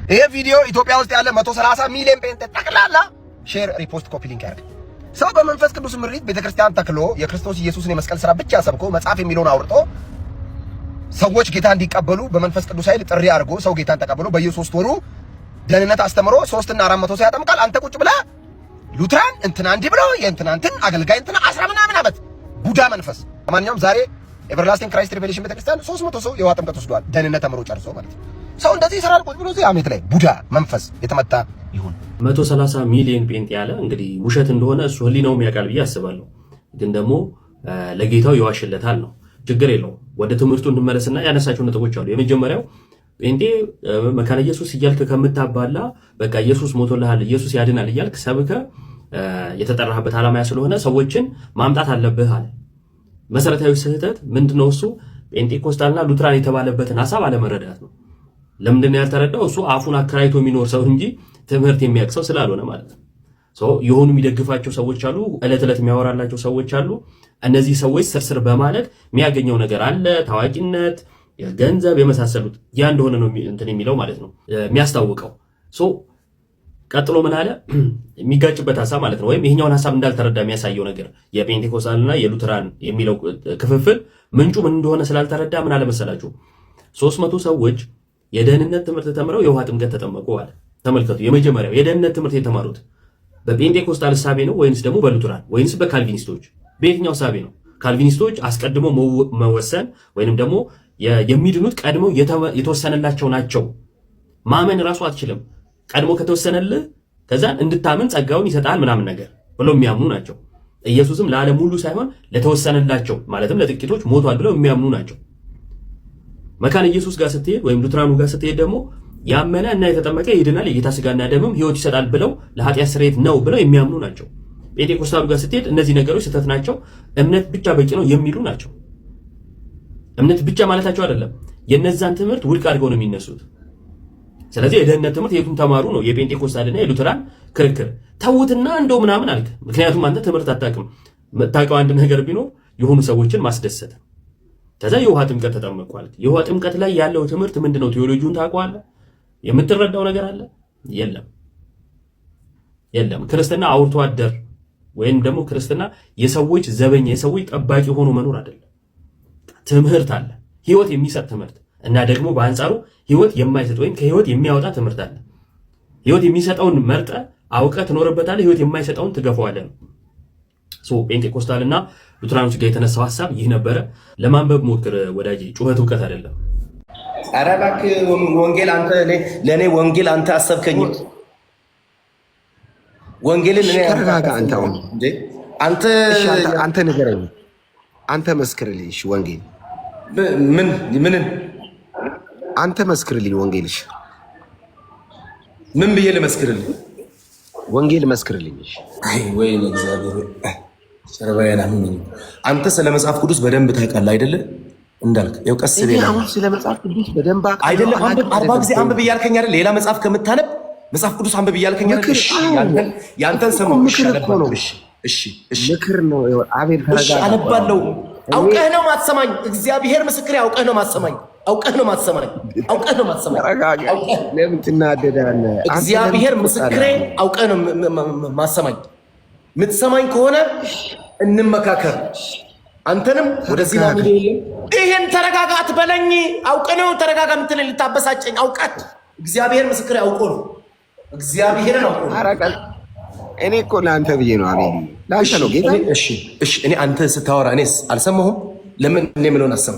ይሄ ቪዲዮ ኢትዮጵያ ውስጥ ያለ 130 ሚሊዮን ጴንጤ ጠቅላላ ሼር፣ ሪፖስት፣ ኮፒ ሊንክ ያርግ። ሰው በመንፈስ ቅዱስ ምሪት ቤተክርስቲያን ተክሎ የክርስቶስ ኢየሱስን የመስቀል ሥራ ብቻ ሰብኮ መጽሐፍ የሚለውን አውርጦ ሰዎች ጌታ እንዲቀበሉ በመንፈስ ቅዱስ ኃይል ጥሪ አድርጎ ሰው ጌታን ተቀብሎ በየ3 ወሩ ደህንነት አስተምሮ 3 እና 400 ሰው ያጠምቃል። አንተ ቁጭ ብለህ ሉትራን እንትና እንዲህ ብሎ የእንትና እንትን አገልጋይ እንትና 10 ምናምን ዓመት ቡዳ መንፈስ። ለማንኛውም ዛሬ ኤቨርላስቲንግ ክራይስት ሪቬሌሽን ቤተክርስቲያን 300 ሰው የውሃ ጥምቀት ወስዷል፣ ደህንነት ተምሮ ጨርሶ ማለት ነው። ሰው እንደዚህ ይሰራል። ቁጭ ብሎ እዚህ አሜት ላይ ቡዳ መንፈስ የተመታ ይሁን። 130 ሚሊዮን ጴንጤ ያለ እንግዲህ ውሸት እንደሆነ እሱ ህሊናውም ያውቃል ብዬ አስባለሁ። ግን ደግሞ ለጌታው ይዋሽለታል ነው። ችግር የለውም። ወደ ትምህርቱ እንመለስና ያነሳቸው ነጥቦች አሉ። የመጀመሪያው ጴንጤ መካነ ኢየሱስ እያልክ ከምታባላ በቃ ኢየሱስ ሞቶልሃል፣ ኢየሱስ ያድናል እያልክ ሰብከ የተጠራህበት ዓላማ ስለሆነ ሰዎችን ማምጣት አለብህ አለ። መሰረታዊ ስህተት ምንድነው? እሱ ጴንጤኮስታልና ሉትራን የተባለበትን ሐሳብ አለመረዳት ነው። ለምንድን ነው ያልተረዳው? እሱ አፉን አከራይቶ የሚኖር ሰው እንጂ ትምህርት የሚያውቅ ሰው ስላልሆነ ማለት ነው። የሆኑ የሚደግፋቸው ሰዎች አሉ፣ ዕለት ዕለት የሚያወራላቸው ሰዎች አሉ። እነዚህ ሰዎች ስርስር በማለት የሚያገኘው ነገር አለ፣ ታዋቂነት፣ ገንዘብ የመሳሰሉት። ያ እንደሆነ ነው እንትን የሚለው ማለት ነው የሚያስታውቀው። ቀጥሎ ምን አለ? የሚጋጭበት ሐሳብ ማለት ነው፣ ወይም ይሄኛውን ሐሳብ እንዳልተረዳ የሚያሳየው ነገር የጴንጤኮስታልና የሉትራን የሚለው ክፍፍል ምንጩ ምን እንደሆነ ስላልተረዳ ምን አለ መሰላችሁ? 300 ሰዎች የደህንነት ትምህርት ተምረው የውሃ ጥምቀት ተጠመቁ አለ። ተመልከቱ፣ የመጀመሪያው የደህንነት ትምህርት የተማሩት በጴንጤኮስታል እሳቤ ነው ወይንስ ደግሞ በሉትራን ወይንስ በካልቪኒስቶች? በየትኛው እሳቤ ነው? ካልቪኒስቶች አስቀድሞ መወሰን ወይንም ደግሞ የሚድኑት ቀድመው የተወሰነላቸው ናቸው። ማመን ራሱ አትችልም። ቀድሞ ከተወሰነልህ ከዛን እንድታምን ጸጋውን ይሰጣል ምናምን ነገር ብለው የሚያምኑ ናቸው። ኢየሱስም ለዓለም ሁሉ ሳይሆን ለተወሰነላቸው ማለትም ለጥቂቶች ሞቷል ብለው የሚያምኑ ናቸው። መካነ ኢየሱስ ጋር ስትሄድ ወይም ሉትራኑ ጋር ስትሄድ ደግሞ ያመነ እና የተጠመቀ ይድናል፣ የጌታ ስጋና ደምም ሕይወት ይሰጣል ብለው ለኃጢአት ስርየት ነው ብለው የሚያምኑ ናቸው። ጴንጤኮስታሉ ጋር ስትሄድ እነዚህ ነገሮች ስህተት ናቸው፣ እምነት ብቻ በቂ ነው የሚሉ ናቸው። እምነት ብቻ ማለታቸው አይደለም፣ የነዛን ትምህርት ውድቅ አድርገው ነው የሚነሱት። ስለዚህ የደህንነት ትምህርት የቱን ተማሩ ነው የጴንጤኮስታልና የሉትራን ክርክር። ተውትና እንደው ምናምን አልክ። ምክንያቱም አንተ ትምህርት አታውቅም። የምታውቀው አንድ ነገር ቢኖር የሆኑ ሰዎችን ማስደሰት። ከዛ የውሃ ጥምቀት ተጠመቋል። የውሃ ጥምቀት ላይ ያለው ትምህርት ምንድነው? ቴዎሎጂውን ታውቀዋለህ? የምትረዳው ነገር አለ? የለም። ክርስትና አውርቶ አደር ወይም ደግሞ ክርስትና የሰዎች ዘበኛ የሰዎች ጠባቂ ሆኖ መኖር አይደለም። ትምህርት አለ፣ ህይወት የሚሰጥ ትምህርት እና ደግሞ በአንጻሩ ህይወት የማይሰጥ ወይም ከህይወት የሚያወጣ ትምህርት አለ። ህይወት የሚሰጠውን መርጠ አውቀ ትኖርበታለህ፣ ህይወት የማይሰጠውን ትገፋዋለህ። ጴንጤኮስታልና ሉትራኖች ጋር የተነሳው ሐሳብ ይህ ነበረ። ለማንበብ ሞክር ወዳጄ፣ ጩኸት እውቀት አይደለም። ኧረ እባክህ ወንጌል አንተ ለኔ ወንጌል አንተ አሰብከኝ። ወንጌልን እኔ ተረጋጋ። አንተ ንገረኝ፣ አንተ መስክርልኝ። እሺ ወንጌል ምንን አንተ መስክርልኝ። ወንጌልሽ ምን ብዬ ልመስክርልኝ? ወንጌል መስክርልኝ። እሺ አይ ወይ ለእግዚአብሔር ሰርባያና ምን አንተ ስለ መጽሐፍ ቅዱስ በደንብ ታውቃለህ አይደለ? እንዳልክ ያው ቀስ ብለህ አሁን ስለ መጽሐፍ ቅዱስ በደንብ አይደለም። 40 ጊዜ አንብብ እያልከኝ አይደል? ሌላ መጽሐፍ ከምታነብ መጽሐፍ ቅዱስ አንብብ እያልከኝ አይደል? እሺ ያንተን ሰማው። እሺ ምክር ነው። አቤል ተረጋጋ። አነባለሁ። አውቀህ ነው ማትሰማኝ። እግዚአብሔር ምስክሬ፣ አውቀህ ነው ማትሰማኝ። ለምን ትናደዳለህ? እግዚአብሔር ምስክሬ፣ አውቀህ ነው ማትሰማኝ። የምትሰማኝ ከሆነ እንመካከር። አንተንም ወደዚህ ነው የሚል ይሄን ተረጋጋ አትበለኝ። አውቀህ ነው ተረጋጋ የምትለኝ ልታበሳጨኝ። አውቀህ እግዚአብሔር ምስክሬ፣ አውቆ ነው እግዚአብሔርን አውቆ ነው። አረቀል እኔ እኮ ለአንተ ብዬ ነው። አቤል ለአንተ ነው ጌታ። እሺ እኔ አንተ ስታወራ እኔስ አልሰማሁም። ለምን እኔ ምንሆን አሰማ?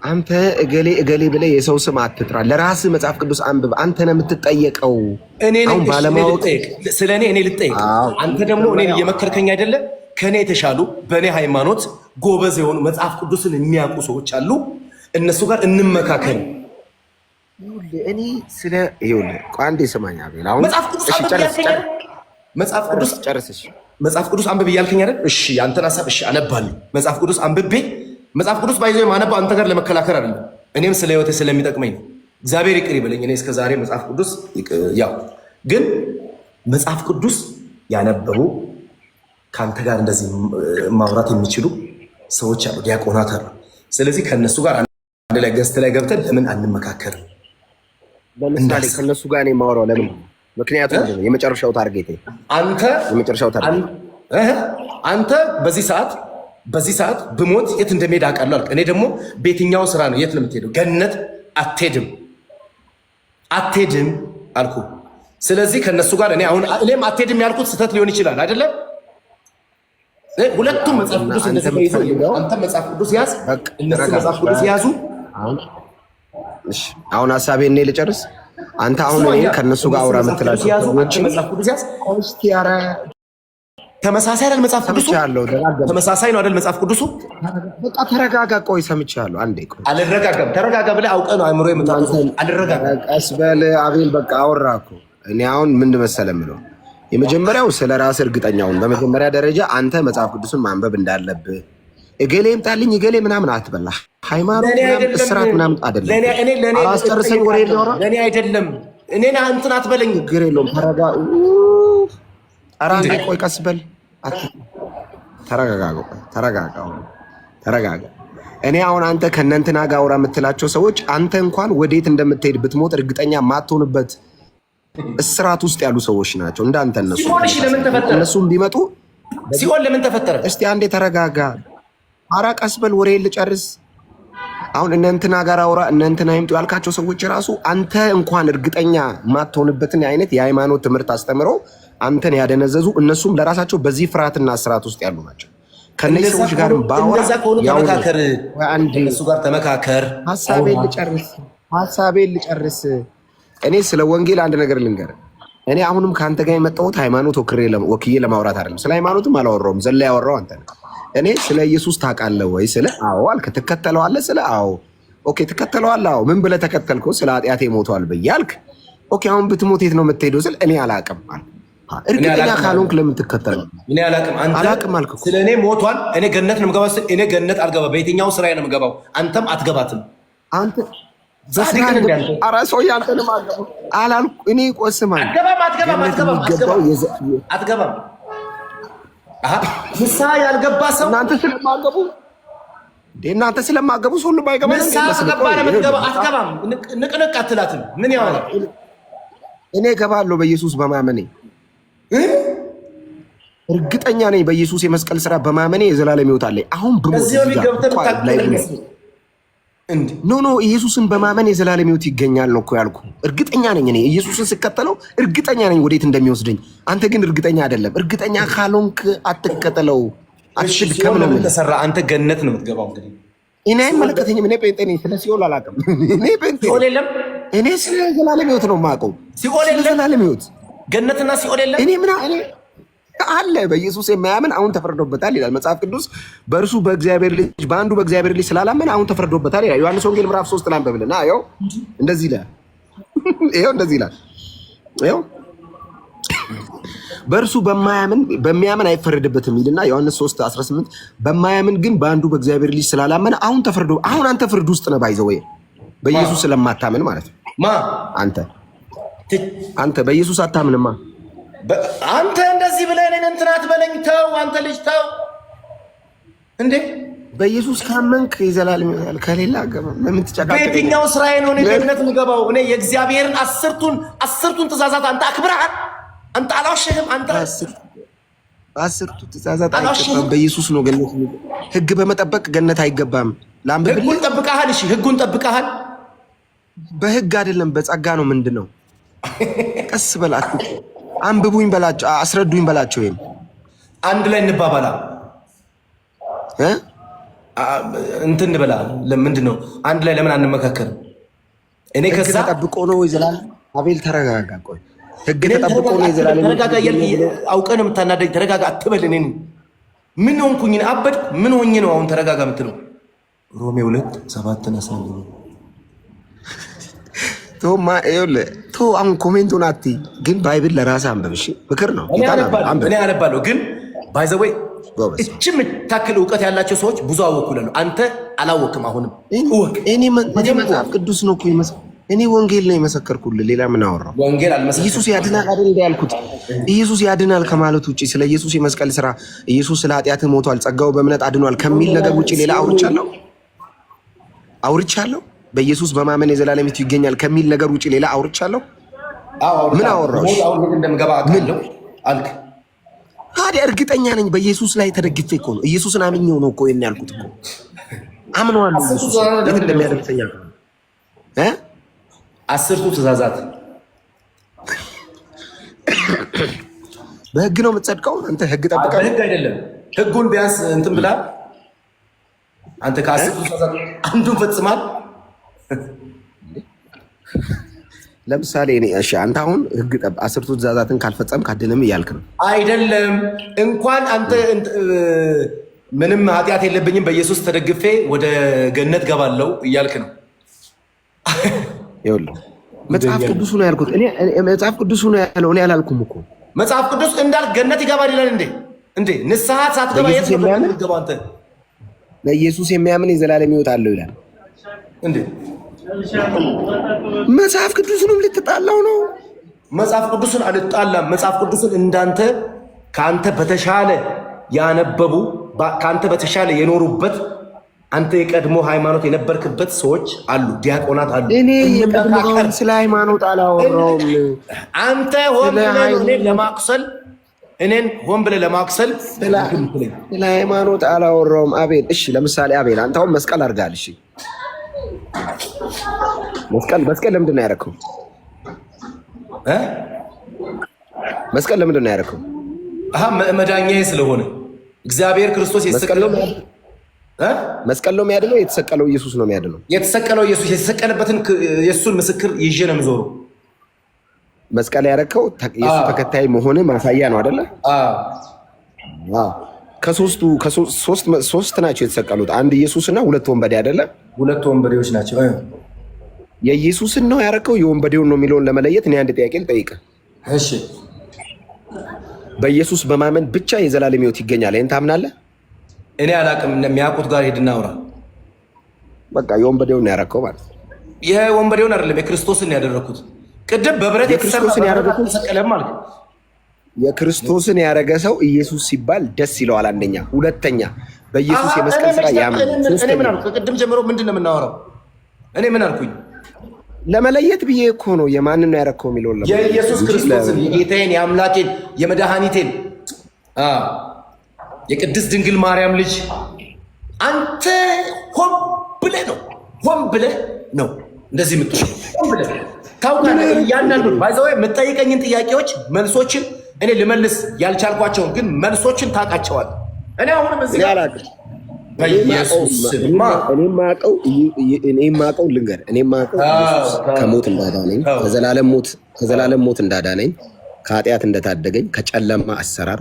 አንተ እገሌ ብለህ የሰው ስም አትጥራ። ለራስህ መጽሐፍ ቅዱስ አንብብ። አንተ ነው የምትጠየቀው። አሁን ባለማወቅ ስለ እኔ ልጠየቅ። አንተ ደግሞ እኔን እየመከርከኝ አይደለ? ከእኔ የተሻሉ በእኔ ሃይማኖት ጎበዝ የሆኑ መጽሐፍ ቅዱስን የሚያውቁ ሰዎች አሉ። እነሱ ጋር እንመካከል። እኔ ስለ አንዴ ስማኝ አቤል። አሁን መጽሐፍ ቅዱስ አንብብ እያልከኝ አይደል? እሺ ያንተን ሀሳብ እሺ አነባለሁ። መጽሐፍ ቅዱስ አንብቤ መጽሐፍ ቅዱስ ባይዘው የማነባው አንተ ጋር ለመከላከል አይደለም፣ እኔም ስለ ህይወቴ ስለሚጠቅመኝ ነው። እግዚአብሔር ይቅር ይበለኝ። እኔ እስከዛሬ መጽሐፍ ቅዱስ ያው ግን መጽሐፍ ቅዱስ ያነበቡ ከአንተ ጋር እንደዚህ ማውራት የሚችሉ ሰዎች አሉ፣ ዲያቆናት አሉ። ስለዚህ ከእነሱ ጋር አንድ ላይ ገዝት ላይ ገብተን ለምን አንመካከርም? ለምሳሌ ከነሱ ጋር እኔ የማወራው ለምን? ምክንያቱም የመጨረሻው ታርጌት አንተ በዚህ ሰዓት ብሞት የት እንደሚሄድ አውቃለሁ አልክ። እኔ ደግሞ በየትኛው ስራ ነው የት ነው የምትሄደው? ገነት አትሄድም አልኩ። ስለዚህ ከነሱ ጋር እኔም አትሄድም ያልኩት ስህተት ሊሆን ይችላል አይደለም? ሁለቱም መጽሐፍ ቅዱስ እንደዚህ ነው። አንተ መጽሐፍ ቅዱስ ያዝ፣ እነሱ መጽሐፍ ቅዱስ ያዙ። አሁን ሐሳቤን እኔ ልጨርስ። አንተ አሁን ከነሱ ጋር አውራ የምትላቸው መጽሐፍ ቅዱስ ያዝ። ተመሳሳይ አይደል መጽሐፍ ቅዱሱ? ተመሳሳይ ነው አይደል መጽሐፍ ቅዱሱ? በቃ ተረጋጋ። ቆይ ሰምቻለሁ። አንዴ ቆይ። አልረጋጋም። ተረጋጋ ብለህ አውቀህ ነው አእምሮ የምታውቀው። አልረጋጋም። ቀስ በል አቤል። በቃ አወራህ እኮ። እኔ አሁን ምን መሰለህ የምለው የመጀመሪያው ስለ ራስህ እርግጠኛውን በመጀመሪያ ደረጃ አንተ መጽሐፍ ቅዱስን ማንበብ እንዳለብህ እገሌ ይምጣልኝ እገሌ ምናምን አትበላ። ሃይማኖት ምናምን እስራት ምናምን አይደለም። አላስጨርሰኝ ወሬ ሊያወራ ለእኔ አይደለም። እኔን እንትን አትበለኝ። ችግር የለውም። ተረጋጋ። ቆይ ቀስ በል። ተረጋጋ። እኔ አሁን አንተ ከእነንትና ጋር አውራ የምትላቸው ሰዎች አንተ እንኳን ወዴት እንደምትሄድ ብትሞት እርግጠኛ ማትሆንበት እስራት ውስጥ ያሉ ሰዎች ናቸው። እንዳንተ እነሱም ቢመጡ ሲኦል ለምን ተፈጠረ? እስቲ አንዴ ተረጋጋ። ኧረ ቀስ በል ወሬ ልጨርስ። አሁን እነንትና ጋር አውራ እነንትና ይምጡ ያልካቸው ሰዎች ራሱ አንተ እንኳን እርግጠኛ ማትሆንበትን አይነት የሃይማኖት ትምህርት አስተምረው አንተን ያደነዘዙ እነሱም ለራሳቸው በዚህ ፍርሃትና እስራት ውስጥ ያሉ ናቸው። ከነዚህ ሰዎች ጋር ባወራ እነሱ ጋር ተመካከር። ሐሳቤን ልጨርስ። እኔ ስለ ወንጌል አንድ ነገር ልንገር። እኔ አሁንም ከአንተ ጋር የመጣሁት ሃይማኖት ወክዬ ለማውራት አይደለም። ስለ ሃይማኖትም አላወራውም። ዘላ ያወራው አንተ ነህ። እኔ ስለ ኢየሱስ ታውቃለህ ወይ? ስለ አዎ አልክ። ትከተለዋለህ? ስለ አዎ ኦኬ። ትከተለዋለህ? አዎ። ምን ብለህ ተከተልከው? ስለ ኃጢአቴ ሞቷል ብዬ አልክ። ኦኬ። አሁን ብትሞት የት ነው የምትሄደው? ስለ እኔ አላውቅም አልክ። እርግጠኛ ካልሆንክ ለምን ትከተላለህ? እኔ አላውቅም አልክ። ስለ እኔ ሞቷል። እኔ ገነት ነው የምገባው። እኔ ገነት አልገባም። በየትኛው ስራዬ ነው የምገባው? አንተም አትገባትም። አንተ ኧረ ሰውዬ አንተንም አላልኩ እኔ። ቆስማል አትገባም። ንስሓ ያልገባ ሰው እናንተ ስለማገቡ ሰው ሁሉ ባይገባ አትገባም። ንቅንቅ አትላትም። ምን ያወራል? እኔ እገባለሁ በኢየሱስ በማመኔ እርግጠኛ ነኝ። በኢየሱስ የመስቀል ስራ በማመኔ የዘላለም ሕይወት አለኝ። አሁን ኖ ኢየሱስን በማመን የዘላለም ሕይወት ይገኛል ነው እኮ ያልኩ። እርግጠኛ ነኝ። እኔ ኢየሱስን ስከተለው እርግጠኛ ነኝ ወዴት እንደሚወስደኝ። አንተ ግን እርግጠኛ አይደለም። እርግጠኛ ካልሆንክ አትከተለው። አትድከም ነው ተሰራ። አንተ ገነት ነው የምትገባው። እንግዲህ እኔ አይመለከተኝም። እኔ ጴንጤ ነኝ። ስለ ሲኦል አላውቅም። እኔ ጴንጤ የለም። እኔ ስለ ዘላለም ሕይወት ነው የማውቀው። ሲኦል የለም። ዘላለም ሕይወት ገነትና ሲኦል የለም። እኔ አለ በኢየሱስ የማያምን አሁን ተፈርዶበታል ይላል መጽሐፍ ቅዱስ። በእርሱ በእግዚአብሔር ልጅ በአንዱ በእግዚአብሔር ልጅ ስላላመን አሁን ተፈርዶበታል ይላል። ዮሐንስ ወንጌል ምዕራፍ 3 ላንብብልና ይኸው እንደዚህ ይላል። እንደዚህ ይላል። ይኸው በእርሱ በሚያምን አይፈረድበትም ይልና ዮሐንስ 3:18 በማያምን ግን በአንዱ በእግዚአብሔር ልጅ ስላላመን አሁን ተፈርዶ። አሁን አንተ ፍርድ ውስጥ ነህ። ባይዘው በኢየሱስ ስለማታምን ማለት ነው። አንተ በኢየሱስ አታምንማ። አንተ እንደዚህ ብለህ እኔን እንትን አትበለኝ። ተው አንተ ልጅ ተው እንዴ። በኢየሱስ ካመንክ የዘላለም ይሆናል። ከሌላ ምን ትጨቃጨቅ? በየትኛው ስራዬ ነው እኔ ገነት የምገባው? እኔ የእግዚአብሔርን አስርቱን ትእዛዛት አንተ አክብረሃል። አንተ አላዋሸህም። አንተ አስርቱ ትእዛዛት አይገባም። በኢየሱስ ነው ገነት። ህግ በመጠበቅ ገነት አይገባም። ላምብብልህ። ህጉን ጠብቀሃል? እሺ ህጉን ጠብቀሃል? በህግ አይደለም በጸጋ ነው። ምንድን ነው? ቀስ በላት። አንብቡኝ በላቸው፣ አስረዱኝ በላቸው። ይሄን አንድ ላይ እንባባላ እንትን በላ። ምንድን ነው አንድ ላይ ለምን አንመካከርም? እኔ ከዛ ተጠብቆ ነው ይዘላል። አቤል ተረጋጋ። ቆይ ህግ ተጠብቆ ነው ይዘላል። ተረጋጋ። አውቀህ ነው የምታናደኝ። ተረጋጋ አትበል። እኔ ምን ሆንኩኝ? አበድኩ? ምን ሆኜ ነው አሁን ተረጋጋ የምትለው? ሮሜ 2:7 አሳልኝ አሁን ኮሜንቱን አትይ፣ ግን ባይብል ለራስህ አንብብ። እሺ ምክር ነው። እኔ አነባለሁ፣ ግን ባይ ዘ ወይ እቺ የምታክል እውቀት ያላቸው ሰዎች ብዙ አወኩ ነው። አንተ አላወቅም። አሁንም እኔ መጽሐፍ ቅዱስ ነው እኮ እኔ ወንጌል ነው የመሰከርኩልህ። ሌላ ምን አወራው? ወንጌል አልመሰከርኩም። ኢየሱስ ያድናል አይደል እንደ ያልኩት። ኢየሱስ ያድናል ከማለት ውጪ ስለ ኢየሱስ የመስቀል ስራ፣ ኢየሱስ ስለ ኃጢአትህ ሞቷል፣ ጸጋው በእምነት አድኗል ከሚል ነገር ውጪ ሌላ አውርቻለሁ? በኢየሱስ በማመን የዘላለም ሕይወት ይገኛል ከሚል ነገር ውጭ ሌላ አውርቻለሁ? ምን አወራሁሽ? አሁን እንደምገባ አውቃለሁ አልክ። ታዲያ እርግጠኛ ነኝ በኢየሱስ ላይ ተደግፌ እኮ ነው። ኢየሱስን አምኜው ነው እኮ ይሄን ያልኩት እኮ አምነዋለሁ። ኢየሱስ የት እንደሚያደርሰኝ አስርቱ ትእዛዛት በህግ ነው የምትጸድቀው አንተ። ህግ ጠብቀህ በህግ አይደለም። ህጉን ቢያንስ እንትን ብላ አንተ ከአስርቱ ትእዛዛት አንዱን ፈጽማል። ለምሳሌ እኔ እሺ፣ አንተ አሁን ህግ አስርቱ ትእዛዛትን ካልፈጸምክ አድንም እያልክ ነው አይደለም? እንኳን አንተ ምንም ኃጢአት የለብኝም በኢየሱስ ተደግፌ ወደ ገነት ገባለው እያልክ ነው። ይኸውልህ መጽሐፍ ቅዱሱ ነው ያልኩት እኔ። መጽሐፍ ቅዱሱ ነው ያለው፣ እኔ አላልኩም እኮ። መጽሐፍ ቅዱስ እንዳልክ ገነት ይገባል ይላል እንዴ? ንስሐ ሳትገባ የት ነው የምትገባው አንተ? በኢየሱስ የሚያምን የዘላለም ሕይወት አለው ይላል እንዴ? መጽሐፍ ቅዱስንም ልትጣላው ነው? መጽሐፍ ቅዱስን አልጣላም። መጽሐፍ ቅዱስን እንዳንተ ከአንተ በተሻለ ያነበቡ ከአንተ በተሻለ የኖሩበት አንተ የቀድሞ ሃይማኖት የነበርክበት ሰዎች አሉ፣ ዲያቆናት አሉ። እኔ የምትመጣውን ስለ ሃይማኖት አላወራውም። አንተ ሆን እኔን ሆን ብለህ ለማቁሰል ስለ ሃይማኖት አላወራውም። አቤል እሺ፣ ለምሳሌ አቤል አንተ አሁን መስቀል አድርጋል። እሺ መስቀል ለምንድን ነው ያደረከው? መስቀል ለምንድን ነው ያደረከው? መዳኛዬ ስለሆነ እግዚአብሔር ክርስቶስ መስቀል ነው የሚያድነው። የተሰቀለው ኢየሱስ ነው የሚያድነው። የተሰቀለው ኢየሱስ የተሰቀለበትን የእሱን ምስክር ይዤ ነው የምዞረው። መስቀል ያደረከው የእሱ ተከታይ መሆን ማሳያ ነው አይደለ? ሶስት ናቸው የተሰቀሉት፣ አንድ ኢየሱስና ሁለት ወንበዴ አይደለ? ሁለት ወንበዴዎች ናቸው። የኢየሱስን ነው ያደረከው የወንበዴውን ነው የሚለውን ለመለየት እኔ አንድ ጥያቄ ልጠይቅህ። እሺ በኢየሱስ በማመን ብቻ የዘላለም ሕይወት ይገኛል፣ ይሄን ታምናለህ? እኔ አላቅም። የሚያውቁት ጋር ሄድና አውራ። በቃ የወንበዴውን ነው ያደረከው ማለት ነው። የወንበዴውን አይደለም የክርስቶስን ያደረኩት። ቅድም በብረት የክርስቶስን ያደረኩት ተሰቀለም ማለት የክርስቶስን ያደረገ ሰው ኢየሱስ ሲባል ደስ ይለዋል። አንደኛ፣ ሁለተኛ በኢየሱስ የመስቀል ስራ ያምናል። እኔ ምን አልኩ? ከቅድም ጀምሮ ምንድን ነው የምናወራው? እኔ ምን አልኩኝ? ለመለየት ብዬ እኮ ነው የማንን ነው ያደረከው የሚለውን የኢየሱስ ክርስቶስን የጌታዬን የአምላኬን የመድኃኒቴን የቅድስት ድንግል ማርያም ልጅ አንተ ሆን ብለህ ነው እንደዚህ የምትሆነው። ሆን ብለህ ታውቃለህ። እያንዳንዱ ባይዘው የምትጠይቀኝን ጥያቄዎች መልሶችን እኔ ልመልስ ያልቻልኳቸውን ግን መልሶችን ታውቃቸዋል። እኔ አሁንም እዚህ ጋር እኔ ማቀው ልንገር፣ እኔ ማቀው ከሞት እንዳዳነኝ፣ ከዘላለም ሞት እንዳዳነኝ፣ ከኃጢአት እንደታደገኝ፣ ከጨለማ አሰራር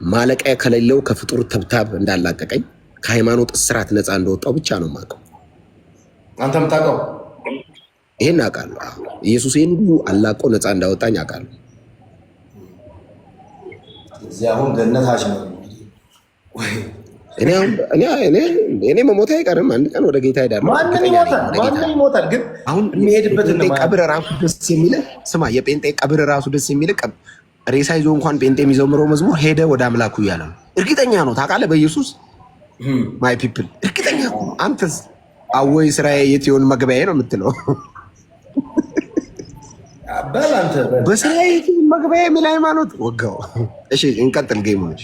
ማለቂያ ከሌለው ከፍጡር ተብታብ እንዳላቀቀኝ፣ ከሃይማኖት እስራት ነፃ እንደወጣው ብቻ ነው ማቀው። አንተ የምታውቀው ይሄን አውቃለሁ። ኢየሱስ ይሄን ሁሉ አላቆ ነፃ እንዳወጣኝ አውቃለሁ። እዚህ አሁን ገነታች ነው። እኔ መሞት አይቀርም። አንድ ቀን ወደ ጌታ ሄዳለሁ። ማንም ይሞታል። ግን አሁን የሚሄድበትን ቀብር ራሱ ደስ የሚልህ ስማ፣ የጴንጤ ቀብር ራሱ ደስ የሚልህ ሬሳ ይዞ እንኳን ጴንጤ የሚዘምረው መዝሙር ሄደ ወደ አምላኩ እያለ ነው። እርግጠኛ ነው ታውቃለህ። በኢየሱስ ማይ ፒፕል እርግጠኛ ነው። አንተስ አወይ ስራዬ የት ይሆን መግቢያዬ ነው የምትለው? በስራዬ የት ይሆን መግቢያዬ የሚል ሃይማኖት ወጋው። እሺ እንቀጥል። ጌሞች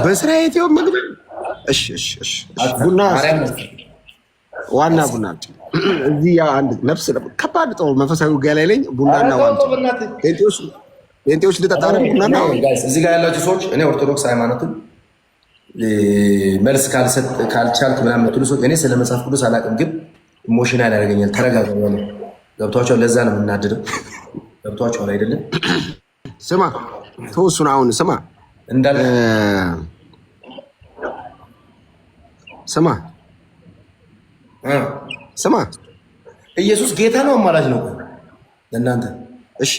በስራዬ የት ይሆን መግቢያ። እሺ ቡና ዋና ቡና እዚህ ያ አንድ ነፍስ ከባድ ጦር መንፈሳዊ ውጊያ ላይ ነኝ። ቡናና ዋንጫ ጴንጤዎች ልጠጣ ነው። ቡናና እዚህ ጋር ያላችሁ ሰዎች እኔ ኦርቶዶክስ ሃይማኖትን መልስ ካልቻልክ ምናምን የምትሉ ሰዎች እኔ ስለ መጽሐፍ ቅዱስ አላውቅም፣ ግን ኢሞሽናል ያደርገኛል። ተረጋጋ። ገብቷቸዋል። ለዛ ነው የምናድደው። ገብቷቸዋል አይደለም? ስማ ተወሱን አሁን ስማ እንዳለ ስማ ኢየሱስ ጌታ ነው አማላጅ ነው ለእናንተ። እሺ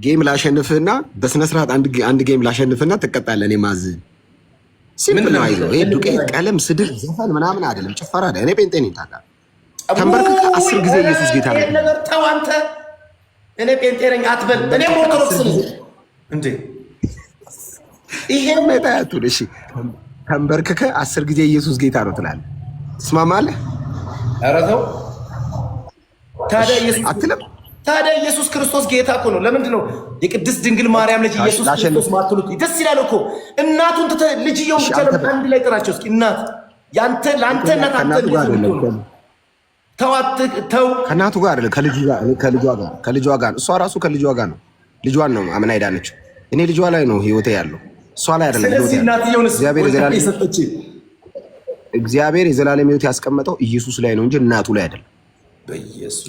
ጌም ላሸንፍህና በስነስርዓት አንድ ጌም ላሸንፍህና ትቀጣለህ። እኔ ማዝህ ሲምፕል ነው። አይዞህ። ይሄ ዱቄት፣ ቀለም፣ ስድብ፣ ዘፈን ምናምን አይደለም፣ ጭፈራ አይደለም። እኔ ጴንጤ ነኝ ታውቃለህ። ተንበርክከህ 10 ጊዜ ኢየሱስ ጌታ ነው ነገር ተው አንተ። እኔ ጴንጤ ነኝ አትበል። እኔ ኦርቶዶክስ ነኝ እንዴ። ይሄ መጣያቱን እሺ ተንበርክከ 10 ጊዜ ኢየሱስ ጌታ ነው ትላለህ። ትስማማለህ? ኧረ ተው ታዲያ ኢየሱስ አትልም? ታዲያ ኢየሱስ ክርስቶስ ጌታ እኮ ነው። ለምንድን ነው የቅድስት ድንግል ማርያም ልጅ ኢየሱስ ክርስቶስ ማትሉት? ደስ ይላል እኮ እናቱን ልጅየው ብቻ አንድ ላይ ጥራቸው እስኪ። እናት ያንተ ለአንተ እናት አንተ ተው ከእናቱ ጋር አይደለም ከልጇ ጋር እሷ ራሱ ከልጇ ጋር ነው። ልጇን ነው አምና ሄዳነችው። እኔ ልጇ ላይ ነው ህይወቴ ያለው እሷ ላይ አይደለም። እግዚአብሔር የዘላለም ህይወት ያስቀመጠው ኢየሱስ ላይ ነው እንጂ እናቱ ላይ አይደለም።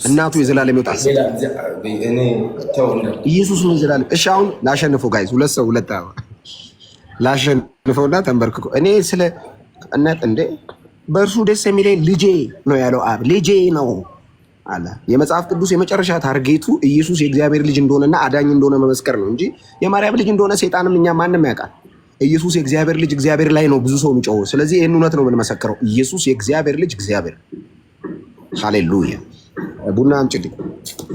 እናቱ የዘላለም ህይወት ኢየሱስ ነው የዘላለም። እሺ አሁን ላሸንፈው ጋይዝ፣ ሁለት ሰው ላሸንፈውና ተንበርክኮ እኔ ስለ እናት እንዴ በእርሱ ደስ የሚለኝ ልጄ ነው ያለው አብ ልጄ ነው አለ። የመጽሐፍ ቅዱስ የመጨረሻ ታርጌቱ ኢየሱስ የእግዚአብሔር ልጅ እንደሆነና አዳኝ እንደሆነ መመስከር ነው እንጂ የማርያም ልጅ እንደሆነ ሰይጣንም እኛ ማንም ያውቃል። ኢየሱስ የእግዚአብሔር ልጅ እግዚአብሔር ላይ ነው ብዙ ሰው የሚጮኸው። ስለዚህ ይህን እውነት ነው የምንመሰክረው። ኢየሱስ የእግዚአብሔር ልጅ እግዚአብሔር። ሃሌሉያ። ቡና አምጪልኝ።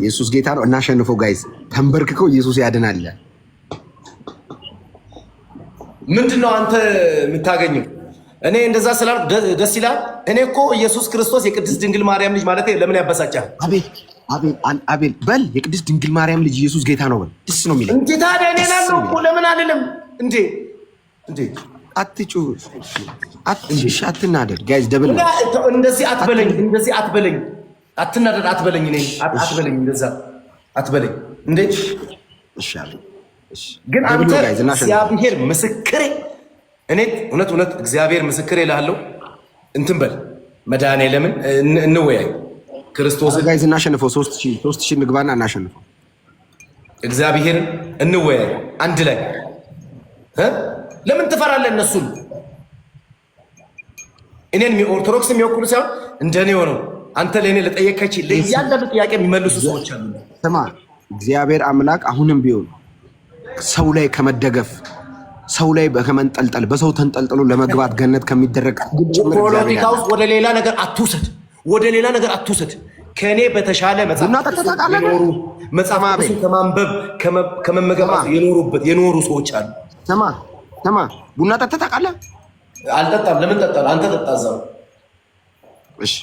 ኢየሱስ ጌታ ነው። እናሸንፈው ጋይዝ። ተንበርክከው ኢየሱስ ያድናል። ምንድነው አንተ የምታገኘው? እኔ እንደዛ ስላልኩ ደስ ይላል። እኔ እኮ ኢየሱስ ክርስቶስ የቅድስት ድንግል ማርያም ልጅ ማለት ለምን ያበሳጫል? አቤል በል የቅድስት ድንግል ማርያም ልጅ ኢየሱስ ጌታ ነው በል። ደስ ነው የሚለኝ እንዴ። ታዲያ እኔ ላለው እኮ ለምን አልልም እንዴ? አትጩ፣ አትናደድ ጋይዝ። ደብል እንደዚህ አትበለኝ፣ አትናደድ አትበለኝ፣ እኔ አትበለኝ፣ እንደዛ አትበለኝ እንዴ። ግን አንተ እግዚአብሔር ምስክሬ፣ እኔ እውነት እግዚአብሔር ምስክሬ እልሃለሁ። እንትን በል መድኃኒዓለምን እንወያይ። ክርስቶስ ጋይዝ እናሸንፈው። 3000 ንግባና እናሸንፈው። እግዚአብሔርን እንወያይ አንድ ላይ። ለምን ትፈራለህ? እነሱን እኔን ኦርቶዶክስ የሚወክሉ ሳይሆን እንደኔ ሆነው አንተ ለእኔ ለጠየቀች ለእያንዳንዱ ጥያቄ የሚመልሱ ሰዎች አሉ። ስማ እግዚአብሔር አምላክ አሁንም ቢሆን ሰው ላይ ከመደገፍ ሰው ላይ ከመንጠልጠል በሰው ተንጠልጥሎ ለመግባት ገነት ከሚደረግ ፖለቲካ ውስጥ ወደ ሌላ ነገር አትውሰድ። ከእኔ በተሻለ መጽሐፍ ከማንበብ ከመመገባት የኖሩ ሰዎች አሉ። ስማ ቡና ጠጥተህ ታውቃለህ? አልጠጣም። ለምን ጠጣለህ? አንተ ጠጣ እዛው። እሺ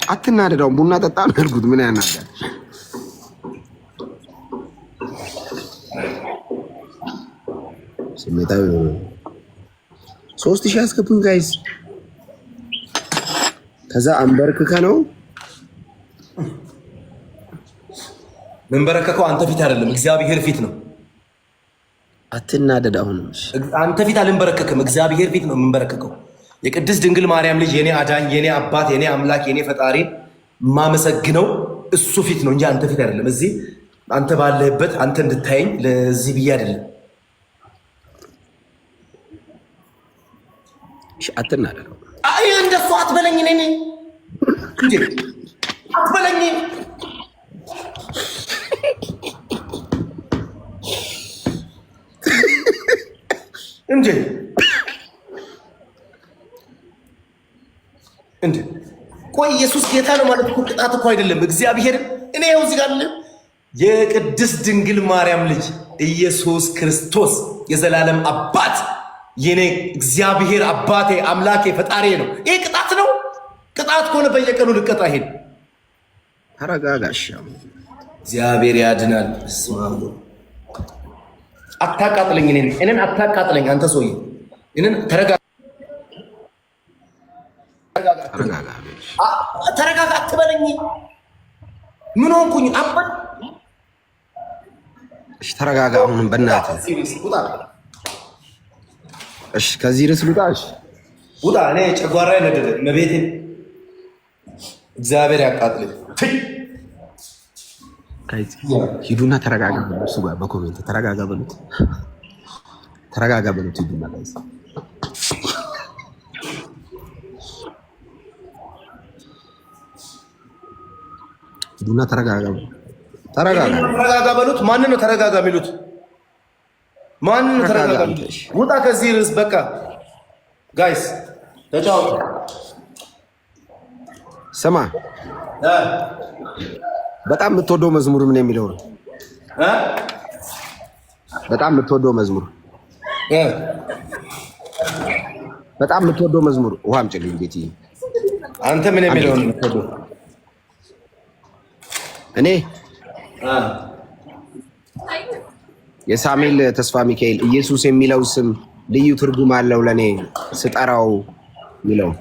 አትናደዳው። ቡና ጠጣ ነው ያልኩት። ምን ያናዳል? ስሜታዊ 3000 አስገቡኝ ጋይስ። ከዛ አንበርክከ ነው መንበረከከው። አንተ ፊት አይደለም እግዚአብሔር ፊት ነው። አትናደድ። አሁን አንተ ፊት አልንበረከክም፣ እግዚአብሔር ፊት ነው የምንበረከከው። የቅድስት ድንግል ማርያም ልጅ የኔ አዳኝ፣ የኔ አባት፣ የኔ አምላክ፣ የኔ ፈጣሪ ማመሰግነው እሱ ፊት ነው እንጂ አንተ ፊት አይደለም። እዚህ አንተ ባለህበት አንተ እንድታየኝ ለዚህ ብዬ አይደለም። አትናደድ። አይ እንደሱ አትበለኝ፣ እኔ እንዴ አትበለኝ። እንዴ ቆይ ኢየሱስ ጌታ ነው ማለት እኮ ቅጣት እኮ አይደለም። እግዚአብሔር እኔ ያው እዚህ ጋር የቅድስት ድንግል ማርያም ልጅ ኢየሱስ ክርስቶስ የዘላለም አባት የኔ እግዚአብሔር አባቴ አምላኬ ፈጣሪ ነው። ይሄ ቅጣት ነው? ቅጣት ከሆነ በየቀኑ ልቀጣ። ይሄን ተረጋጋሽ። እግዚአብሔር ያድናል። ስማሙ አታቃጥለኝ፣ እኔን አታቃጥለኝ። አንተ ሰውዬ እኔን ተረጋጋ አትበለኝ። ምን ሆንኩኝ? አባል እሺ ተረጋጋ። አሁንም በእናትህ እሺ ከዚህ ርዕስ ልውጣ። እሺ ውጣ። እኔ ጨጓራዬ ነደደ። መቤቴን እግዚአብሔር ያቃጥልኝ። ሂዱና ተረጋጋ በሉት። እሱ ጋር በኮሜንት ተረጋጋ በሉት። ሂዱና ጋይስ ሂዱና ተረጋጋ በሉት። ማንን ነው ተረጋጋ የሚሉት? ማንን ነው ተረጋጋ የሚሉት? ውጣ ከዚህ ርዕስ በቃ ጋይስ ተጫወቱ። ስማ በጣም የምትወደው መዝሙር ምን የሚለው ነው? በጣም የምትወደው መዝሙር በጣም የምትወደው መዝሙር ውሃ አምጪልኝ ቤትዬ። አንተ ምን የሚለውን የምትወደው? እኔ የሳሙኤል ተስፋ ሚካኤል ኢየሱስ የሚለው ስም ልዩ ትርጉም አለው ለኔ ስጠራው የሚለው።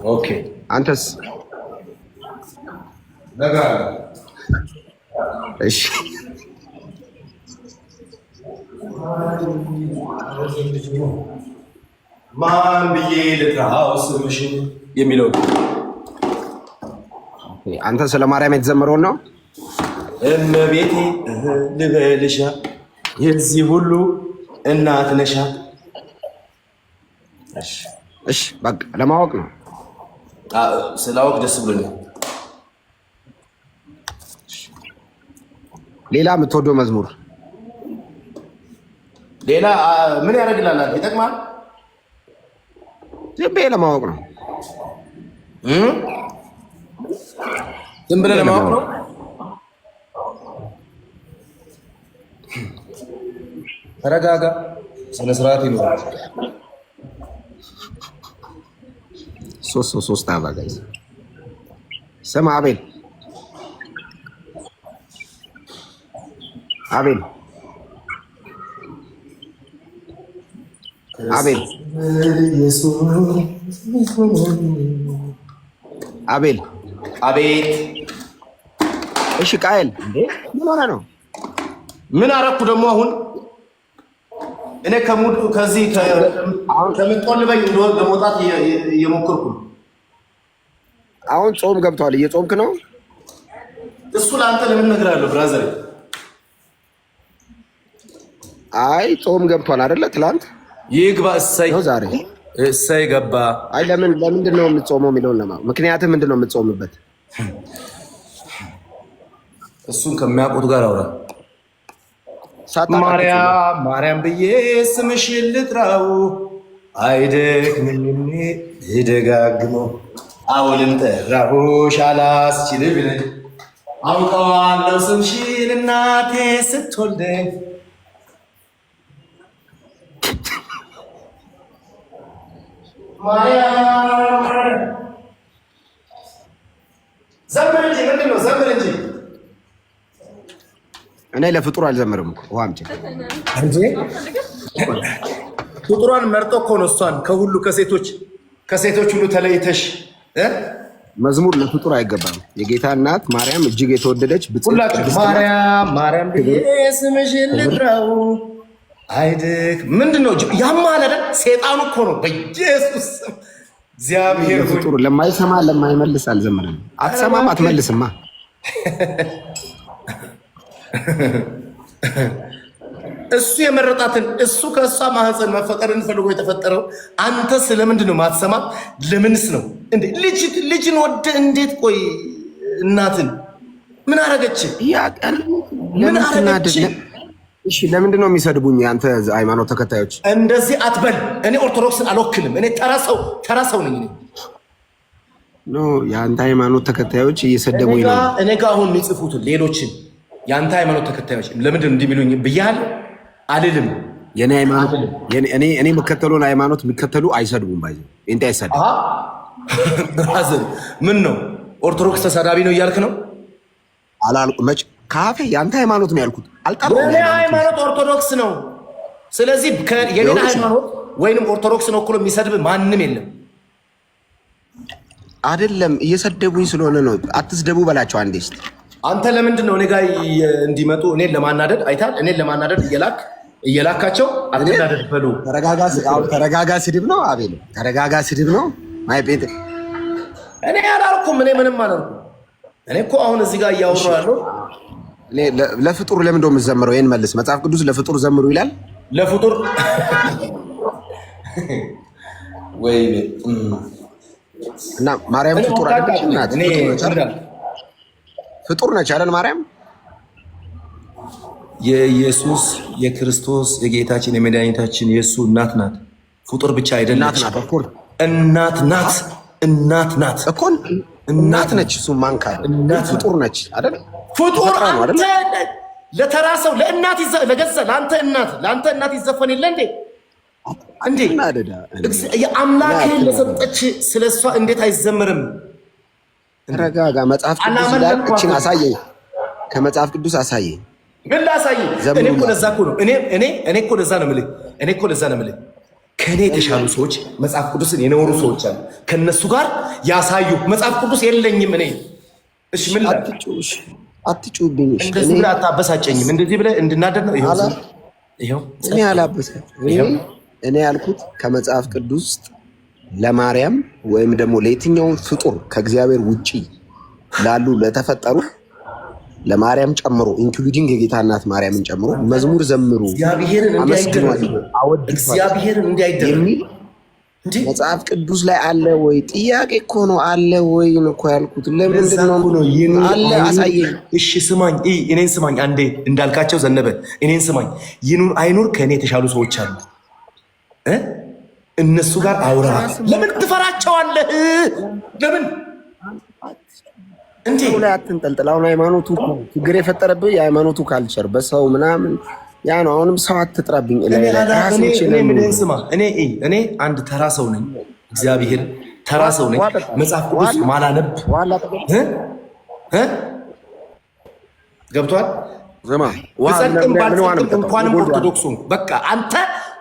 ኦኬ አንተስ? ነገ እሺ ማን ብዬ ልጥራው ስምሽን የሚለው። አንተ ስለ ማርያም የተዘመረውን ነው? እመቤቴ ልበልሻ የዚህ ሁሉ እናት ነሻ። እሺ በቃ ለማወቅ ነው። ስላወቅ ደስ ብሎኛል። ሌላ የምትወደው መዝሙር? ሌላ ምን ያደርግላል? ይጠቅማል። ዝም ብዬ ለማወቅ ነው። ዝም ብለህ ለማወቅ ነው። ተረጋጋ። ስነ ስርዓት ይኖራል። ሶስት አባጋይ ስም አቤል አቤል አቤል አቤል አቤት። እሺ ቃየል ምን ሆነ ነው? ምን አረኩ ደግሞ አሁን? እኔ ከሙድ ከዚህ ከምትቆልበኝ ለመውጣት እየሞከርኩ ነው። አሁን ጾም ገብቷል። እየጾምክ ነው? እሱ ለአንተ ለምን እነግርሃለሁ ብራዘር? አይ ጾም ገብቷል አይደለ? ትላንት ይግባ። እሰይ ነው ዛሬ እሰይ ገባ። አይ ለምንድን ነው የምትጾመው የሚለውን ምክንያቱም ምንድን ነው የምትጾምበት? እሱን ከሚያውቁት ጋር አውራ። ማርያም ብዬ ስምሽን ልጥራው አይደክምም ልደጋግመው። አሁንም ጠራሁሽ አላስችል ብለኝ አውቀዋለሁ ስምሽን እናቴ ስትወልደኝ። ዘምር እንጂ ምንድን ነው? ዘምር እንጂ። እኔ ለፍጡር አልዘምርም እኮ ውሃ አምጪ እንጂ ፍጡሯን መርጦ እኮ ነው እሷን ከሁሉ ከሴቶች ሁሉ ተለይተሽ መዝሙር ለፍጡር አይገባም። የጌታ እናት ማርያም እጅግ የተወደደች ሁላችሁ ማርያም ብዬ ስምሽን ልጥራው አይደክ ምንድን ነው ያማለደ ሴጣኑ እኮ ነው። በኢየሱስ እግዚአብሔር ፍጡር ለማይሰማ ለማይመልስ አልዘምርም። አትሰማም አትመልስማ። እሱ የመረጣትን እሱ ከእሷ ማህፀን መፈጠርን ፈልጎ የተፈጠረው አንተ ስለምንድን ነው ማትሰማ? ለምንስ ነው እንዴ? ልጅን ወደ እንዴት? ቆይ እናትን ምን አረገች? ምን አረገች? እሺ ለምንድን ነው የሚሰድቡኝ አንተ ሃይማኖት ተከታዮች? እንደዚህ አትበል። እኔ ኦርቶዶክስን አልወክልም። እኔ ተራ ሰው ነኝ። ኖ የአንተ ሃይማኖት ተከታዮች እየሰደቡኝ ነው። እኔ ጋር አሁን የሚጽፉትን ሌሎችን የአንተ ሃይማኖት ተከታዮች ለምንድን ነው እንዲህ የሚሉኝ ብያለሁ አልልም። የኔ ሃይማኖት እኔ የምከተለውን ሃይማኖት የሚከተሉ አይሰድቡም። ባይ እንት አይሰድም። ብራዘር ምን ነው ኦርቶዶክስ ተሳዳቢ ነው እያልክ ነው? መች ካፌ የአንተ ሃይማኖት ነው ያልኩት። የኔ ሃይማኖት ኦርቶዶክስ ነው። ስለዚህ የኔን ሃይማኖት ወይንም ኦርቶዶክስ ነው እኮ የሚሰድብ ማንም የለም። አይደለም እየሰደቡኝ ስለሆነ ነው። አትስደቡ በላቸው አንዴ እስኪ። አንተ ለምንድን ነው እኔ ጋር እንዲመጡ እኔን ለማናደድ አይታል? እኔን ለማናደድ እየላካቸው አትናደድ በሉ። ተረጋጋ ስድብ ነው አቤል፣ ተረጋጋ ስድብ ነው። ማይ ቤት እኔ አላልኩም። እኔ ምንም አላልኩም። እኔ እኮ አሁን እዚህ ጋር እያወራሁ ያለው ለፍጡር ለምን እንደው የምትዘምረው? ይሄን መልስ። መጽሐፍ ቅዱስ ለፍጡር ዘምሩ ይላል። ለፍጡር ወይ እና ማርያም ፍጡር አይደለች? እናት ፍጡር ነች አይደል? ማርያም የኢየሱስ የክርስቶስ የጌታችን የመድኃኒታችን የእሱ እናት ናት። ፍጡር ብቻ አይደለች፣ እናት ናት። እናት ናት እኮ እናት ነች። እሱ ማን ካለ ፍጡር ነች አይደል? ፍጡር አንተ ለተራ ሰው ለእናት ለገዛ ለአንተ እናት ይዘፈን የለ እንዴ? እንዴ የአምላክህን ለሰጠች ስለሷ እንዴት አይዘምርም? ተረጋጋ። መጽሐፍ ቅዱስ ላይ እችን አሳየኝ፣ ከመጽሐፍ ቅዱስ አሳየኝ። ምን ላሳይ? እኔ እኮ ለዛ እኮ ነው እኔ እኮ ለዛ ነው የምልህ ከእኔ የተሻሉ ሰዎች መጽሐፍ ቅዱስን የኖሩ ሰዎች አሉ። ከእነሱ ጋር ያሳዩ። መጽሐፍ ቅዱስ የለኝም እኔ። እሺ ምን አትጩብኝ። እንደዚህ ብለህ አታበሳጨኝም። እንደዚህ ብለህ እንድናደድ ነው። ይኸው እኔ አላበሳጨኝም። እኔ ያልኩት ከመጽሐፍ ቅዱስ ውስጥ ለማርያም ወይም ደግሞ ለየትኛውን ፍጡር ከእግዚአብሔር ውጪ ላሉ ለተፈጠሩ ለማርያም ጨምሮ ኢንክሉዲንግ የጌታ እናት ማርያምን ጨምሮ መዝሙር ዘምሩ፣ እግዚአብሔርን እንዲያይደረግ የሚል መጽሐፍ ቅዱስ ላይ አለ ወይ? ጥያቄ እኮ ነው። አለ ወይ እኮ ያልኩት። ለምንድን ነው አለ? አሳየኝ። እሺ ስማኝ፣ እኔን ስማኝ አንዴ። እንዳልካቸው ዘነበ እኔን ስማኝ። ይኑር አይኑር ከእኔ የተሻሉ ሰዎች አሉ። እነሱ ጋር አውራ። ለምን ትፈራቸዋለህ? ለምን እንዴ ላይ አትንጠልጥል። አሁን ሃይማኖቱ ችግር የፈጠረብህ የሃይማኖቱ ካልቸር በሰው ምናምን ያ ነው። አሁንም ሰው አትጥራብኝ። እኔ አንድ ተራ ሰው ነኝ። እግዚአብሔር ተራ ሰው ነኝ። መጽሐፍ ቅዱስ ማላነብ ገብቷል። እንኳንም ኦርቶዶክሱ በቃ አንተ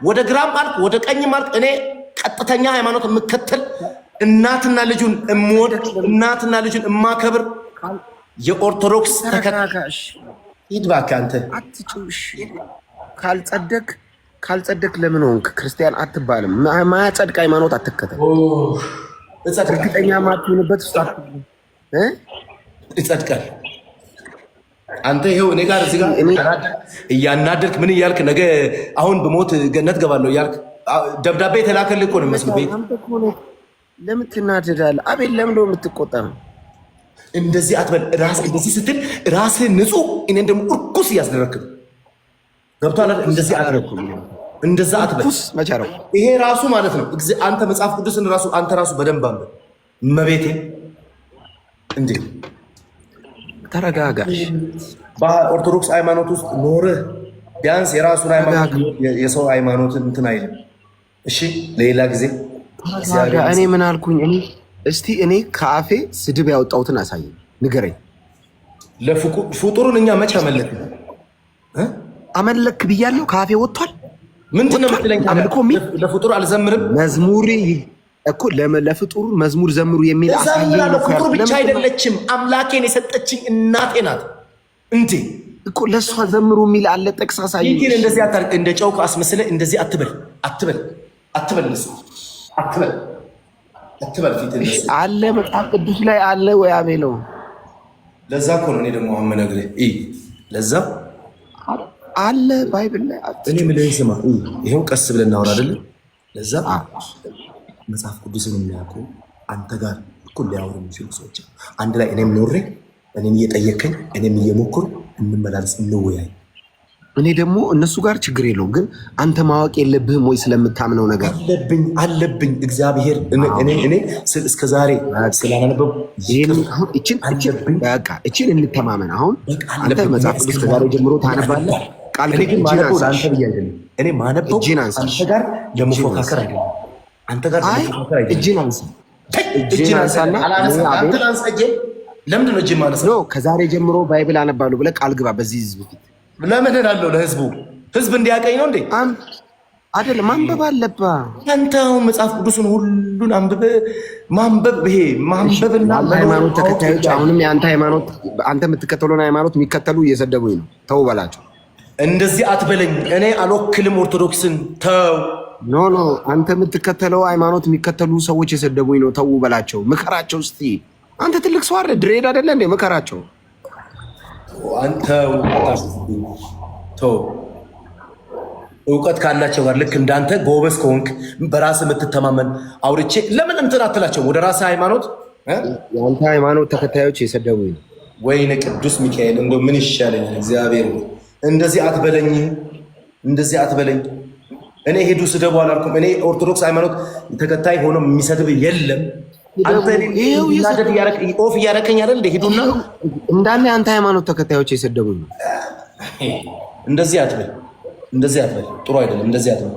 ወደ ግራም አልክ ወደ ቀኝም አልክ፣ እኔ ቀጥተኛ ሃይማኖት የምከተል እናትና ልጁን እምወድ እናትና ልጁን እማከብር የኦርቶዶክስ ተከታዮች። ሂድ እባክህ አንተ አትጩሽ። ካልጸደቅ ለምን ሆንክ ክርስቲያን አትባልም። ማያጸድቅ ሃይማኖት አትከተል። እርግጠኛ ማትሆንበት ውስጥ ይጸድቃል። አንተ ይሄው እኔ ጋር እዚህ ጋር እያናደርክ ምን እያልክ ነገ አሁን በሞት ገነት ገባለሁ እያልክ ደብዳቤ የተላከልህ እኮ ነው የሚመስለው። ቤት ለምን ትናደዳለህ? አቤል ለምን ነው የምትቆጣው? እንደዚህ አትበል። እንደዚህ ስትል ራስህን ንጹህ እኔን ደግሞ እርኩስ እያስደረግክ ገብቶሃል? እንደዚህ አላደረኩም። እንደዛ አትበል። ይሄ ራሱ ማለት ነው አንተ መጽሐፍ ቅዱስን ራሱ አንተ ራሱ በደንብ አንብብ። እመቤቴን እንዴ ተረጋጋሽ። በኦርቶዶክስ ሃይማኖት ውስጥ ኖርህ ቢያንስ የራሱን ሃይማኖት የሰው ሃይማኖትን እንትን አይልም። እሺ ለሌላ ጊዜ እኔ ምን አልኩኝ? እኔ ከአፌ ስድብ ያወጣሁትን አሳየኝ፣ ንገረኝ። ለፍጡሩን እኛ መቼ አመለክ አመለክ ብያለሁ? ከአፌ ወጥቷል። ምንድን ነው የምትለኝ? ለፍጡር አልዘምርም መዝሙር እኮ ለፍጡሩ መዝሙር ዘምሩ የሚል አሳየኝ። ለፍጡር ብቻ አይደለችም፣ አምላኬን የሰጠችኝ እናቴ ናት እንዴ እኮ ለእሷ ዘምሩ የሚል አለ። ጠቅስ አሳየኝ። እንደዚህ እንደ ጨውቅ አስመስለህ እንደዚህ አትበል ፊት አለ መጽሐፍ ቅዱስ ላይ አለ ወይ አቤለው? ለዛ እኮ ነው እኔ ደግሞ አሁን የምነግርህ። ለዛ አለ ባይብል ላይ እኔ የምልህን ስማ። ይኸው ቀስ ብለን እናወራ አይደለም? ለዛ መጽሐፍ ቅዱስን የሚያውቁ አንተ ጋር እኩል ሊያወሩ የሚችሉ ሰዎች አንድ ላይ እኔም ኖሬ እኔም እየጠየከኝ እኔም እየሞክሩ እንመላለስ፣ እንወያይ። እኔ ደግሞ እነሱ ጋር ችግር የለውም፣ ግን አንተ ማወቅ የለብህም ወይ ስለምታምነው ነገር? አለብኝ። እግዚአብሔር እኔ እስከ ዛሬ ስላነበብኩ እችን እንተማመን። አሁን አንተ መጽሐፍ ቅዱስ ከዛሬ ጀምሮ ታነባለህ። ቃል ግን ማነበው ለአንተ ብዬ አይደለም። እኔ ማነበው አንተ ጋር ለመፎካከር አይደለም። አንተ ጋር እጅን አንሳና ለምንድን ነው እጅን ማለት ነው? ከዛሬ ጀምሮ ባይብል አነባለሁ ብለህ ቃል ግባ በዚህ ህዝብ ፊት። ለምን እላለሁ? ህዝብ እንዲያቀኝ ነው እንዴ? አይደለም፣ ማንበብ አለብህ አንተ። አሁን መጽሐፍ ቅዱስን ሁሉን ማንበብና ሃይማኖት ተከታዮች አሁንም የአንተ ሃይማኖት አንተ የምትከተለውን ሃይማኖት የሚከተሉ እየሰደቡኝ ነው። ተው በላቸው። እንደዚህ አትበለኝ። እኔ አልወክልም ኦርቶዶክስን። ተው። ኖ አንተ የምትከተለው ሃይማኖት የሚከተሉ ሰዎች የሰደቡኝ ነው። ተው በላቸው፣ ምከራቸው። እስቲ አንተ ትልቅ ሰው አይደል? ድሬድ አይደለ እንዴ? ምከራቸው። አንተው እውቀት ካላቸው ጋር ልክ እንዳንተ ጎበዝ ከሆንክ በራስ የምትተማመን አውርቼ ለምን እንትን አትላቸው? ወደ ራስ ሃይማኖት የአንተ ሃይማኖት ተከታዮች የሰደቡኝ ነው። ወይኔ ቅዱስ ሚካኤል እንደው ምን ይሻለኝ? እግዚአብሔር እንደዚህ አትበለኝ። እኔ ሄዱ ስደቡ አላልኩም። እኔ ኦርቶዶክስ ሃይማኖት ተከታይ ሆኖ የሚሰድብ የለም። አንተ ኦፍ እያደረከኝ አይደል? ሄዱና እንዳለ አንተ ሃይማኖት ተከታዮች የሰደቡኝ ነው። እንደዚህ አትበል። ጥሩ አይደለም። እንደዚህ አትበል።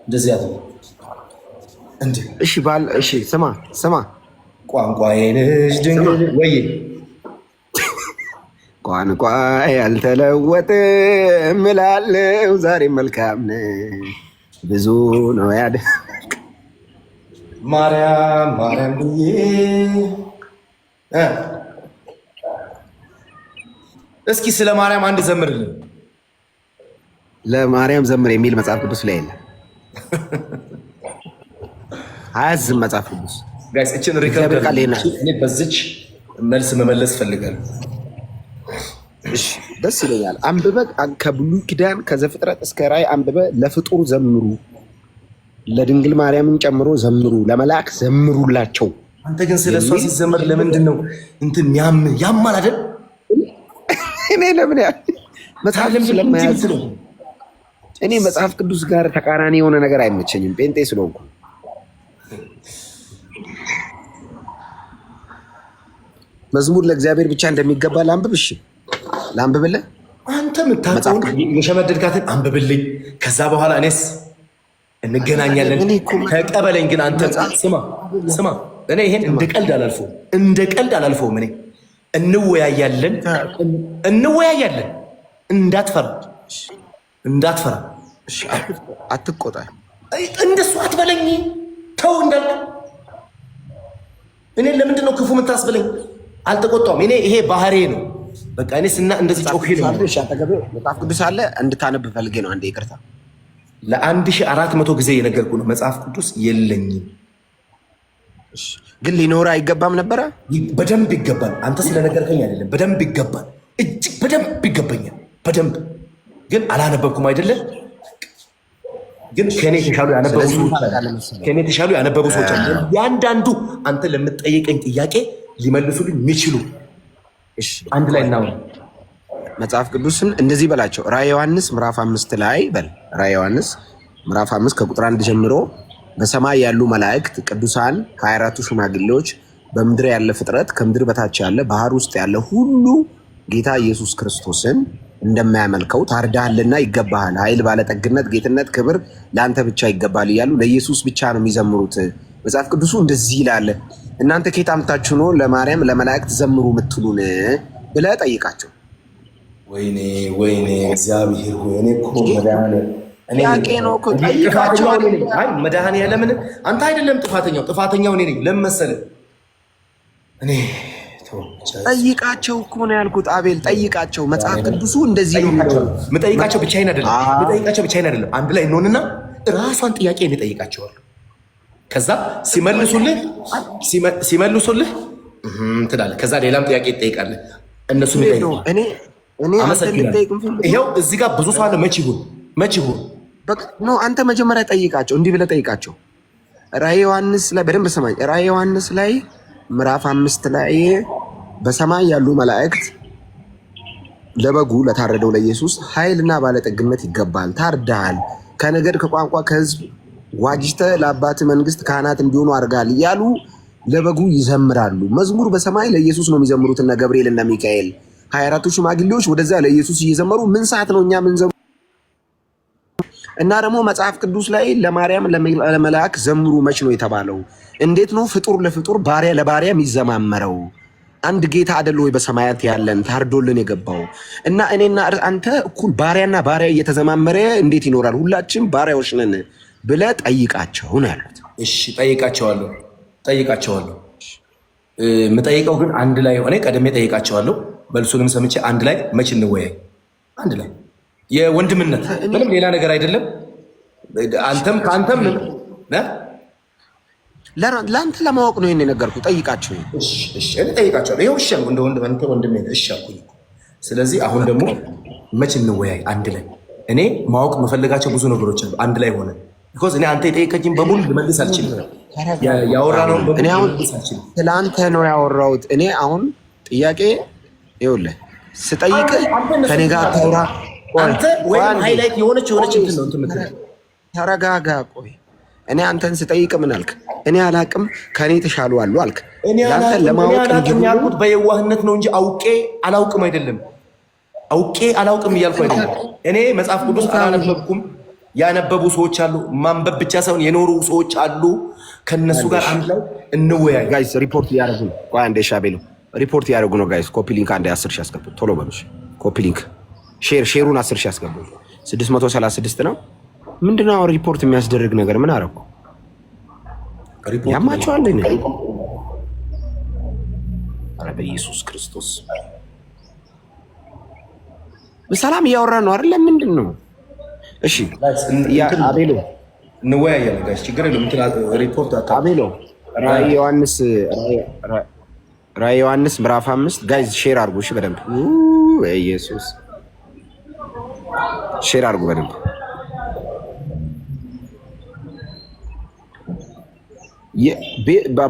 እንደዚህ ያለ እንዴ? እሺ ባል እሺ፣ ስማ ቋንቋዬ ነሽ ድንግል ወይ ቋንቋ ያልተለወጥም እላለሁ ዛሬ መልካም ብዙ ነው ያደ ማርያም ብዬ እስኪ ስለ ማርያም አንድ ዘምርልን። ለማርያም ዘምር የሚል መጽሐፍ ቅዱስ ላይ የለም። አያዝም መጽሐፍ ቅዱስ። ጋይስ እችን ሪከርድ እኔ በዚች መልስ መመለስ ፈልጋለሁ። እሺ ደስ ይለኛል። አንብበ ከብሉይ ኪዳን ከዘፍጥረት እስከ ራዕይ አንብበ ለፍጡር ዘምሩ፣ ለድንግል ማርያምን ጨምሮ ዘምሩ፣ ለመላእክ ዘምሩላቸው። አንተ ግን ስለ እሷ ሲዘመር ለምንድን ነው እንትን ያማል አይደል? እኔ ለምን መጽሐፍ ስለማያዝ ነው። እኔ መጽሐፍ ቅዱስ ጋር ተቃራኒ የሆነ ነገር አይመቸኝም፣ ጴንጤ ስለሆንኩ። መዝሙር ለእግዚአብሔር ብቻ እንደሚገባ ላንብብ። እሺ ላንብብልህ። አንተ የምታውቀውን የሸመደድካትን አንብብልኝ። ከዛ በኋላ እኔስ እንገናኛለን። ተቀበለኝ። ግን አንተ ስማ፣ እኔ ይሄን እንደ ቀልድ አላልፈውም። እኔ እንወያያለን። እንዳትፈራ። አትቆጣ። እንደሱ አትበለኝ። ተው እንዳልክ እኔ ለምንድን ነው ክፉ የምታስበለኝ? አልተቆጣሁም። እኔ ይሄ ባህሬ ነው። በቃ እኔ እንደዚህ ጮኬ ነው። መጽሐፍ ቅዱስ አለ እንድታነብ ፈልጌ ነው። አንዴ ይቅርታ። ለ1400 ጊዜ የነገርኩ ነው። መጽሐፍ ቅዱስ የለኝም። ግን ሊኖር አይገባም ነበረ። በደንብ ይገባል። አንተ ስለነገርከኝ አይደለም፣ በደንብ ይገባል። እጅግ በደንብ ይገባኛል። በደንብ ግን አላነበብኩም አይደለም። ግን ከኔ የተሻሉ ያነበቡ ሰዎች አሉ። ያንዳንዱ አንተ ለምትጠይቀኝ ጥያቄ ሊመልሱልኝ የሚችሉ አንድ ላይ እናውራ። መጽሐፍ ቅዱስን እንደዚህ በላቸው። ራዕየ ዮሐንስ ምዕራፍ 5 ላይ በል። ራዕየ ዮሐንስ ምዕራፍ 5 ከቁጥር 1 ጀምሮ በሰማይ ያሉ መላእክት፣ ቅዱሳን፣ 24ቱ ሽማግሌዎች፣ በምድር ያለ ፍጥረት፣ ከምድር በታች ያለ ባህር ውስጥ ያለ ሁሉ ጌታ ኢየሱስ ክርስቶስን እንደማያመልከው ታርዳሃልና ይገባሃል፣ ኃይል፣ ባለጠግነት፣ ጌትነት፣ ክብር ለአንተ ብቻ ይገባል እያሉ ለኢየሱስ ብቻ ነው የሚዘምሩት። መጽሐፍ ቅዱሱ እንደዚህ ይላል። እናንተ ከየት አምጥታችሁ ነው ለማርያም ለመላእክት ዘምሩ የምትሉን ብለህ ጠይቃቸው። ወይኔ እግዚአብሔር ሆይ እኔ እኮ መድኃኒዓለምን አንተ አይደለም ጥፋተኛው እኔ ነኝ። ለምን መሰለህ? እኔ ጠይቃቸው እኮ ነው ያልኩት። አቤል ጠይቃቸው። መጽሐፍ ቅዱሱ እንደዚህ ነው የሚለው። የምጠይቃቸው ብቻዬን አይደለም። አንድ ላይ እንሆንና ራሷን ጥያቄ እኔ እጠይቃቸዋለሁ። ከዛ ሲመልሱልህ ትላለህ። ከዛ ሌላም ጥያቄ ትጠይቃለህ። እነሱ ይኸው እዚህ ጋር ብዙ ሰው አለ። መች ይሁን አንተ መጀመሪያ ጠይቃቸው። እንዲህ ብለህ ጠይቃቸው። ራዕየ ዮሐንስ ላይ በደንብ ሰማኝ። ራዕየ ዮሐንስ ላይ ምዕራፍ 5 ላይ በሰማይ ያሉ መላእክት ለበጉ ለታረደው ለኢየሱስ ኃይልና ባለጠግነት ይገባል፣ ታርዳሃል፣ ከነገድ ከቋንቋ ከሕዝብ ዋጅተ ለአባት መንግስት ካህናት እንዲሆኑ አድርጋል እያሉ ለበጉ ይዘምራሉ። መዝሙር በሰማይ ለኢየሱስ ነው የሚዘምሩት እነ ገብርኤል እና ሚካኤል 24ቱ ሽማግሌዎች ወደዛ ለኢየሱስ እየዘመሩ ምን ሰዓት ነው እኛ ምን ዘምሩ? እና ደግሞ መጽሐፍ ቅዱስ ላይ ለማርያም ለመላእክ ዘምሩ መች ነው የተባለው? እንዴት ነው ፍጡር ለፍጡር ባሪያ ለባሪያ የሚዘማመረው? አንድ ጌታ አይደል ወይ በሰማያት ያለን ታርዶልን የገባው? እና እኔና አንተ እኩል ባሪያና ባሪያ እየተዘማመረ እንዴት ይኖራል? ሁላችን ባሪያዎች ነን ብለህ ጠይቃቸው ነው ያሉት። እሺ ጠይቃቸዋለሁ። የምጠይቀው ግን አንድ ላይ ሆነ ቀደሜ ጠይቃቸዋለሁ። መልሱንም ሰምቼ አንድ ላይ መች እንወያይ። አንድ ላይ የወንድምነት ምንም ሌላ ነገር አይደለም። አንተም ከአንተም ለአንተ ለማወቅ ነው ይሄን የነገርኩህ። ጠይቃቸው። እኔ ጠይቃቸዋለሁ። ይኸው እሺ አልኩ። እንደ ወንድሜ እሺ አልኩኝ። ስለዚህ አሁን ደግሞ መች እንወያይ አንድ ላይ። እኔ ማወቅ የምፈልጋቸው ብዙ ነገሮች አሉ። አንድ ላይ ሆነ ቢኮዝ እኔ አንተ የጠየቀኝን በሙሉ ልመልስ አልችልም። ያወራነውን በሙሉ ልመልስ አልችልም። ስለአንተ ነው ያወራሁት። እኔ አሁን ጥያቄ ይኸውልህ ስጠይቅህ ከኔ ጋር ታውራ። አንተ ወይም ሃይላይት የሆነች እንትን ነው እንትን ተረጋጋ። ቆይ እኔ አንተን ስጠይቅ ምን አልክ? እኔ አላቅም ከኔ ተሻሉ አሉ አልክ። ያንተ ለማወቅ ያልኩት በየዋህነት ነው እንጂ አውቄ አላውቅም አይደለም። አውቄ አላውቅም እያልኩ አይደለም። እኔ መጽሐፍ ቅዱስ አላነበብኩም። ያነበቡ ሰዎች አሉ። ማንበብ ብቻ ሳይሆን የኖሩ ሰዎች አሉ። ከነሱ ጋር አንድ ላይ እንወያይ። ጋይስ ሪፖርት እያደረጉ ነው። ቆይ አንዴ ሻቤሉ ሪፖርት እያደረጉ ነው ጋይስ። ኮፒ ሊንክ አንዴ 10 ሺህ ያስገቡ ቶሎ በሉሽ። ኮፒ ሊንክ ሼሩን 10 ሺህ ያስገቡ። 636 ነው። ምንድነው ሪፖርት የሚያስደርግ ነገር ምን አደረኩ? ያማቸዋል ነኝ። ኧረ በኢየሱስ ክርስቶስ በሰላም እያወራን ነው አይደል? ምንድን ነው? እሺ አቤሎ እንወያያለን ጋይስ፣ ችግር የለም። ሪፖርት አቤሎ ራዕየ ዮሐንስ ምዕራፍ 5 ጋይዝ ሼር አድርጉ። እሺ በደንብ ኢየሱስ ሼር አድርጉ በደንብ።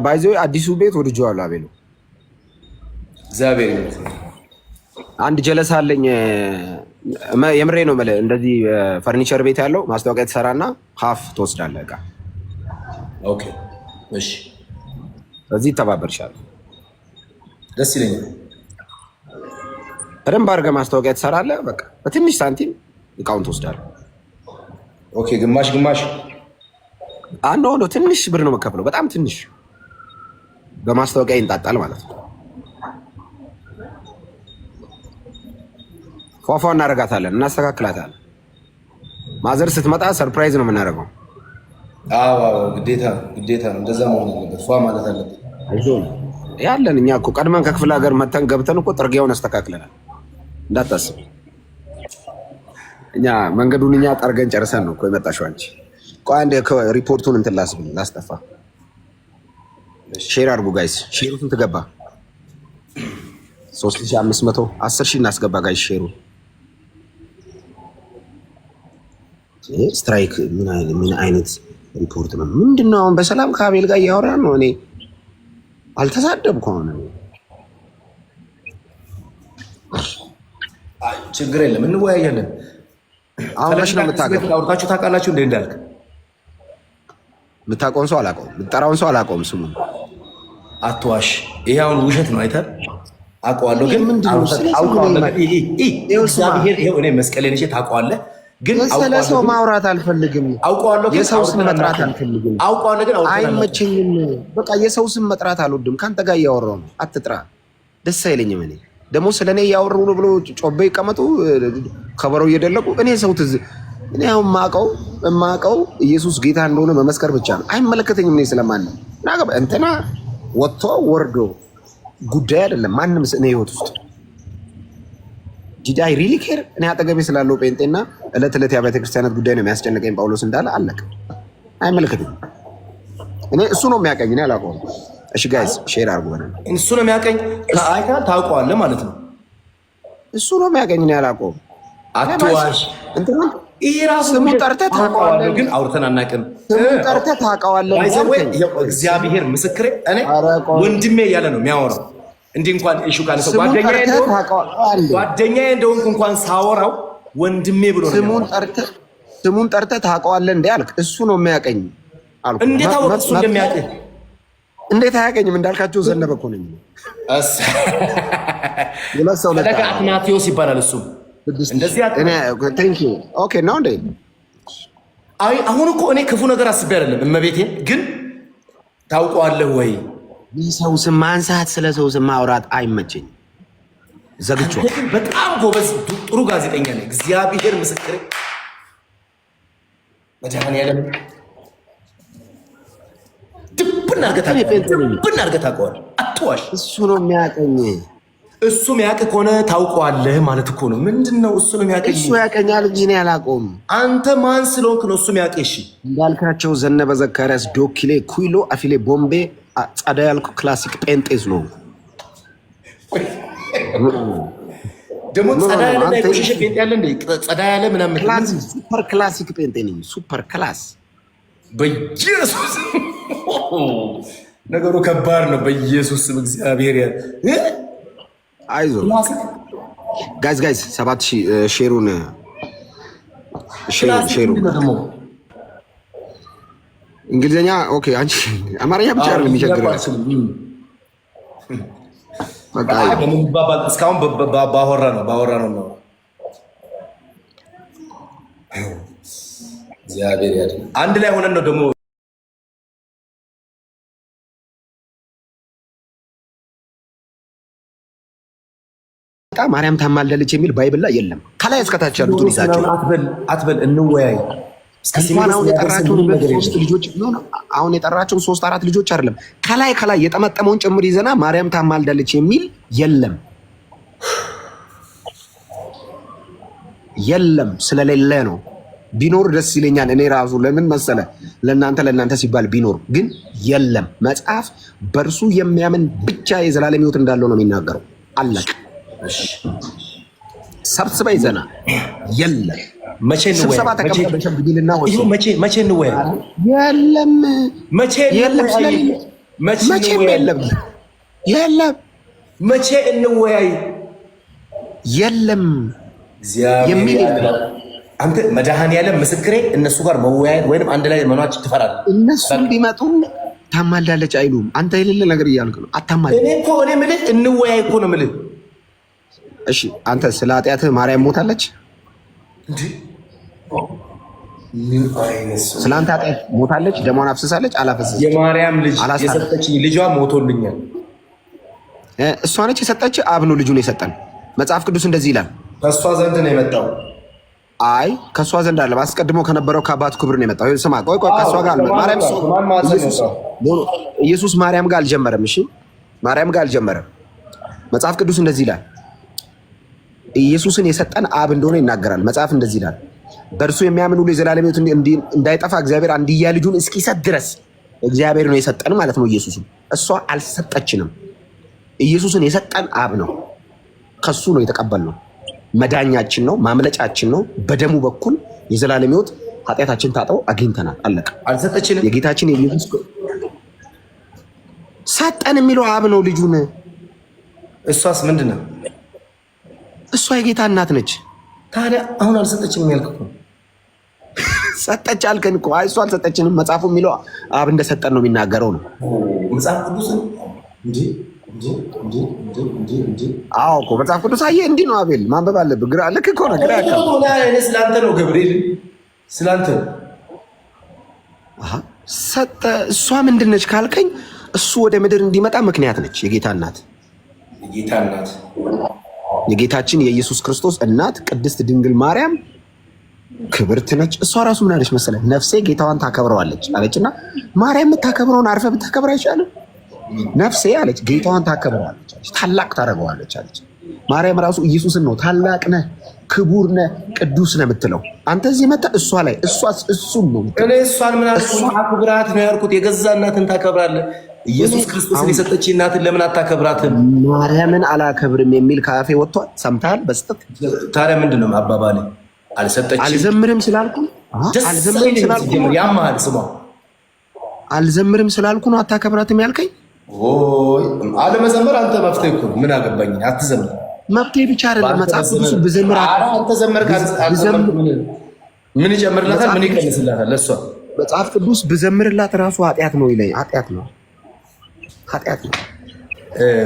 ባይዘው አዲሱ ቤት ወድጄዋለሁ። አቤሎ እግዚአብሔር ይመስገን። አንድ ጀለስ አለኝ። የምሬ ነው የምልህ። እንደዚህ ፈርኒቸር ቤት ያለው ማስታወቂያ ትሰራና ሀፍ ትወስዳለህ ዕቃ። ኦኬ እሺ፣ በዚህ ይተባበርሻለሁ። ደስ ይለኛል። በደንብ አድርገህ ማስታወቂያ ትሰራለህ። በቃ በትንሽ ሳንቲም እቃውን ትወስዳለህ። ኦኬ ግማሽ ግማሽ አንድ ሆኖ ትንሽ ብር ነው መከፍለው፣ በጣም ትንሽ በማስታወቂያ ይንጣጣል ማለት ነው። ፏፏ እናደርጋታለን፣ እናስተካክላታለን። ማዘር ስትመጣ ሰርፕራይዝ ነው የምናደርገው። አዎ ግዴታ ግዴታ ነው፣ እንደዛ መሆን አለበት። ፏ ማለት አለበት። ያለን እኛ እኮ ቀድመን ከክፍለ ሀገር መተን ገብተን እኮ ጥርጊያውን አስተካክለናል፣ እንዳታስብ። እኛ መንገዱን እኛ ጠርገን ጨርሰን ነው እኮ የመጣሽው አንቺ። ቆይ አንዴ ሪፖርቱን እንትን ላስጠፋ። ሼር አድርጉ ጋይስ። ሼሩ ስንት ገባ? 3500 10 ሺህ እናስገባ ጋይስ። ሼሩ ስትራይክ ምን አይነት ሪፖርት ነው? ምንድነው? አሁን በሰላም ከአቤል ጋር እያወራን ነው። እኔ አልተሳደብኩ። አሁን ችግር የለም እንወያያለን። አሁን መች ነው የምታውቀው? አውርታችሁ ታውቃላችሁ እንዴ? እንዳልክ የምታውቀውን ሰው አላውቀውም፣ የምትጠራውን ሰው አላውቀውም። ስሙን አትዋሽ። ይሄ አሁን ውሸት ነው። አይተህ አውቀዋለሁ፣ ግን እኔ መስቀሌን እሺ ታውቀዋለህ፣ ግን ስለ ሰው ማውራት አልፈልግም። አውቀዋለሁ፣ ግን የሰው ስም መጥራት አልፈልግም። አውቀዋለሁ፣ ግን አይመቸኝም። በቃ የሰው ስም መጥራት አልወድም። ከአንተ ጋር እያወራሁ ነው፣ አትጥራ። ደስ አይለኝም። እኔ ደግሞ ስለ እኔ እያወሩ ነው ብሎ ጮቤ ይቀመጡ ከበረው እየደለቁ እኔ ሰው ትዝ እኔ አሁን የማውቀው ኢየሱስ ጌታ እንደሆነ መመስከር ብቻ ነው። አይመለከተኝም። እኔ ስለማንም እንትና ወጥቶ ወርዶ ጉዳይ አይደለም። ማንም እኔ ህይወት ውስጥ ዲድ አይ ሪሊ ኬር? እኔ አጠገቤ ስላለው ጴንጤና ዕለት ዕለት የአብያተ ክርስቲያናት ጉዳይ ነው የሚያስጨንቀኝ ጳውሎስ እንዳለ አለቀ። አይመለከተኝም። እኔ እሱ ነው የሚያቀኝ፣ እኔ አላውቀውም። እሺ ጋይስ ሼር አድርጉ። እሱ ነው የሚያቀኝ። አይተህ ታውቀዋለህ ማለት ነው። እሱ ነው የሚያቀኝ፣ እኔ አላውቀውም። አትዋሽ። እንትና ስሙን ጠርተህ ታውቀዋለህ፣ ግን አውርተን አናውቅም። ስሙን ጠርተህ ታውቀዋለህ። እግዚአብሔር ምስክሬ፣ እኔ ወንድሜ እያለ ነው የሚያወራው። እንዲህ እንኳን እሹ ካለ ሰው ጓደኛዬ እንደሆንኩ እንኳን ሳወራው ወንድሜ ብሎ ነው። ስሙን ጠርተህ ታውቀዋለህ እንዴ አልክ። እሱ ነው የሚያቀኝ አልኩ። እንዴት አወቅህ እሱ እንደሚያውቅህ? እንዴት አያቀኝም? እንዳልካቸው ዘነበ እኮ ነኝ። አትናቴዎስ ይባላል እሱ። ነው እንዴ? አሁን እኮ እኔ ክፉ ነገር አስቤ አይደለም፣ እመቤቴን ግን ታውቀዋለህ ወይ? ሰው ስም ማንሳት፣ ስለ ሰው ስም ማውራት አይመቸኝም። ዘግቼው። በጣም ጎበዝ ጥሩ ጋዜጠኛ ነህ። እግዚአብሔር ምስክሬ፣ መድኃኒዓለም ድብን አድርገህ ታውቀዋለህ። አትዋሽ። እሱ ነው የሚያቀኝ። እሱ የሚያውቅህ ከሆነ ታውቀዋለህ ማለት እኮ ነው። ምንድን ነው እሱ ነው የሚያውቅህ? እሱ ያውቀኛል እንጂ እኔ አላውቀውም። አንተ ማን ስለሆንክ ነው እሱ የሚያውቅህ? እሺ እንዳልካቸው ዘነበ፣ ዘካርያስ፣ ዶኪሌ፣ ኩይሎ፣ አፊሌ፣ ቦምቤ፣ ጸዳ ያልኩ ክላሲክ ጴንጤዝ ነው። ደግሞ ጸዳ ያለ እና የቆሸሸ ጴንጤ ያለ እንደ ጸዳ ያለ ምናምን ሱፐር ክላሲክ ጴንጤ ነኝ። ሱፐር ክላስ። በኢየሱስ ነገሩ ከባድ ነው። በኢየሱስ ስም እግዚአብሔር ያለ አይዞህ ጋይዝ 7000 ሼሩን እንግሊዝኛ ኦኬ። አንቺ አማርኛ ብቻ ነው የሚቸግረው። በቃ እስካሁን ባወራ ነው ነው እግዚአብሔር ያድን። አንድ ላይ ሆነን ነው ደግሞ ማርያም ታማልዳለች የሚል ባይብል ላይ የለም። ከላይ እስከታች ያሉትን ይዛቸው አትበል እንወያይ። አሁን የጠራቸውን 3-4 ልጆች አይደለም ከላይ የጠመጠመውን ጭምር ይዘና ማርያም ታማልዳለች የሚል የለም። ስለሌለ ነው። ቢኖር ደስ ይለኛል እኔ ራሱ። ለምን መሰለ? ለእናንተ ሲባል ቢኖር ግን የለም። መጽሐፍ በእርሱ የሚያምን ብቻ የዘላለም ሕይወት እንዳለው ነው የሚናገረው። አለቅ ሰብስበ ይዘና የለም። መቼ እንወያይ? የለም የሚል አንተ መድኃኒዓለም ምስክሬ፣ እነሱ ጋር መወያየት ወይንም አንድ ላይ መኗች ትፈራለህ። እነሱ ቢመጡ ታማልዳለች አይሉም። አንተ የሌለ ነገር እያልክ ነው። አታማልድ። እኔ የምልህ እንወያይ እኮ ነው የምልህ። እሺ አንተ ስለ ኃጢአትህ ማርያም ሞታለች? ስለ አንተ ኃጢአት ሞታለች? ደሟን አፍስሳለች? አላፈሰሰች? የማርያም ልጅ የሰጠችኝ ልጇ ሞቶልኛል። እሷ ነች የሰጠች? አብ ነው ልጁን የሰጠን። መጽሐፍ ቅዱስ እንደዚህ ይላል። ከእሷ ዘንድ ነው የመጣው። አይ ከእሷ ዘንድ አለ። አስቀድሞ ከነበረው ከአባቱ ክብር ነው የመጣው። ስማ ቆይ ከእሷ ጋር ማርያም ኢየሱስ ማርያም ጋር አልጀመረም። እሺ ማርያም ጋር አልጀመረም። መጽሐፍ ቅዱስ እንደዚህ ይላል። ኢየሱስን የሰጠን አብ እንደሆነ ይናገራል። መጽሐፍ እንደዚህ ይላል። በእርሱ የሚያምን ሁሉ የዘላለም ሕይወት እንዳይጠፋ እግዚአብሔር አንድያ ልጁን እስኪሰጥ ድረስ እግዚአብሔር ነው የሰጠን ማለት ነው። ኢየሱስን እሷ አልሰጠችንም። ኢየሱስን የሰጠን አብ ነው። ከሱ ነው የተቀበልነው። መዳኛችን ነው፣ ማምለጫችን ነው። በደሙ በኩል የዘላለም ሕይወት ኃጢአታችን ታጠው አግኝተናል። አለቀ። አልሰጠችንም። የጌታችን የኢየሱስ ሰጠን የሚለው አብ ነው ልጁን። እሷስ ምንድን ነው? እሷ የጌታ እናት ነች። ታዲያ አሁን አልሰጠችንም ያልክ እኮ ሰጠች አልከን እኮ። አይ እሷ አልሰጠችንም። መጽሐፉ የሚለው አብ እንደሰጠን ነው የሚናገረው ነው መጽሐፍ ቅዱስ እንጂ አዎ እኮ መጽሐፍ ቅዱስ አየህ፣ እንዲህ ነው። አቤል ማንበብ አለብህ። ግራ ልክ እኮ ነው። ግራ ስላንተ ነው ገብርኤል፣ ስላንተ ሰጠ። እሷ ምንድን ነች ካልከኝ፣ እሱ ወደ ምድር እንዲመጣ ምክንያት ነች። የጌታ እናት የጌታችን የኢየሱስ ክርስቶስ እናት ቅድስት ድንግል ማርያም ክብርት ነች። እሷ ራሱ ምን አለች መሰለህ? ነፍሴ ጌታዋን ታከብረዋለች አለችና፣ ማርያም የምታከብረውን አርፈህ ብታከብር አይሻልም? ነፍሴ አለች ጌታዋን ታከብረዋለች አለች፣ ታላቅ ታደርገዋለች አለች። ማርያም ራሱ ኢየሱስን ነው ታላቅ ነህ፣ ክቡር ነህ፣ ቅዱስ ነህ የምትለው። አንተ እዚህ መጣ እሷ ላይ እሱን ነው። እኔ እሷን ምን አክብራት ነው ያልኩት? የገዛ እናትን ታከብራለህ። ኢየሱስ ክርስቶስን የሰጠች እናትን ለምን አታከብራትም? ማርያምን አላከብርም የሚል ከአፌ ወጥቷል። ሰምተሃል? በስጠት ታዲያ ምንድን ነው አባባሌ? አልዘምርም ስላልኩ ያመሃል። ስማ አልዘምርም ስላልኩ ነው አታከብራትም ያልከኝ? አለመዘመር አንተ መፍትሄ እኮ ነው። ምን አገባኝ? አትዘምር። መፍትሄ ብቻ አይደለም። መጽሐፍ ቅዱስ ብዘምር ምን ይጨምርላታል? ምን ይቀንስላታል? ለእሷ መጽሐፍ ቅዱስ ብዘምርላት ራሱ ኃጢአት ነው ይለኝ። ኃጢአት ነው።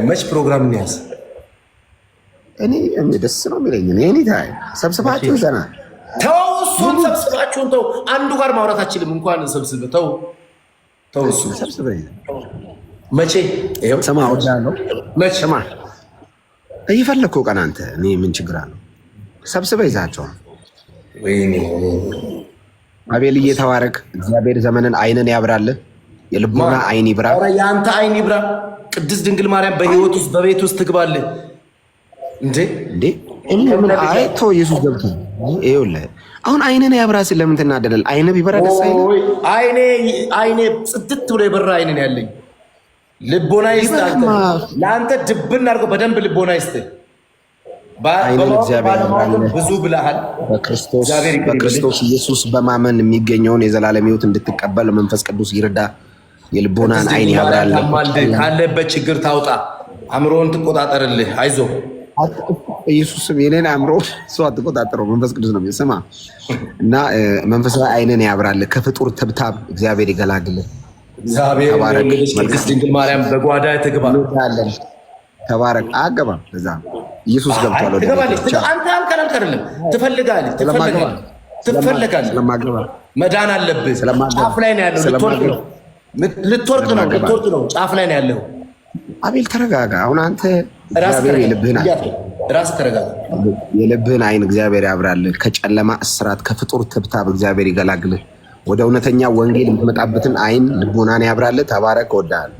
መች ፕሮግራም እንያዝ? እኔ ደስ ነው የሚለኝ። እኔ ሰብስባችሁ ይዘናል። ተው እሱን ሰብስባችሁን ተው። አንዱ ጋር ማውራት አችልም እንኳን ሰብስብ። ተው እሱ ሰብስበኝ። መቼ ይኸው ስማ ወዳለው መቼ ስማ እየፈለግከው ቀን አንተ እኔ ምን ችግር አለው? ሰብስበህ ይዛቸዋል። ወይኔ አቤልዬ ተባረክ። እግዚአብሔር ዘመንን አይንን ያብራልህ። የልቦና አይን ይብራ። የአንተ አይን ይብራ። ቅድስት ድንግል ማርያም በህይወት ውስጥ በቤት ውስጥ ትግባልህ እንዴ? ምን አይቶ ኢየሱስ ገብቶ ይኸውልህ፣ አሁን አይንን ያብራ ሲል ለምን ትናደዳለህ? አይነ ቢበራ ደስ አይልም? አይኔ ጽድት ብሎ የበራ አይንን ያለኝ ልቦና ይስጥ። ለአንተ ድብን አድርገው በደንብ ልቦና ይስጥ። ብዙ ብለሃል። በክርስቶስ ኢየሱስ በማመን የሚገኘውን የዘላለም ሕይወት እንድትቀበል መንፈስ ቅዱስ ይርዳ። የልቦናን አይን ያብራል። ካለበት ችግር ታውጣ። አእምሮን ትቆጣጠርልህ። አይዞ ኢየሱስም የኔን አእምሮ ሰው አትቆጣጠረው፣ መንፈስ ቅዱስ ነው። ስማ እና መንፈሳዊ አይንን ያብራል። ከፍጡር ትብታብ እግዚአብሔር ይገላግልህ። ቅድስት ድንግል ማርያም በጓዳ ትግባ። ተባረክ። አገባም ለዛ ኢየሱስ ገብቷል። ወደ አንተ አልከለልክ አይደለም። ትፈልጋለህ ትፈልጋለህ። መዳን አለብህ። ጫፍ ላይ ነው ያለው። ልትወርቅ ነው። ጫፍ ላይ ነው ያለው። አቤል ተረጋጋ። አሁን አንተ እግዚአብሔር ራስህ ተረጋጋ። የልብህን አይን እግዚአብሔር ያብራልህ። ከጨለማ እስራት ከፍጡር ትብታብ እግዚአብሔር ይገላግልህ። ወደ እውነተኛ ወንጌል የምትመጣበትን አይን ልቦናን ያብራልህ። ተባረክ። እወድሃለሁ።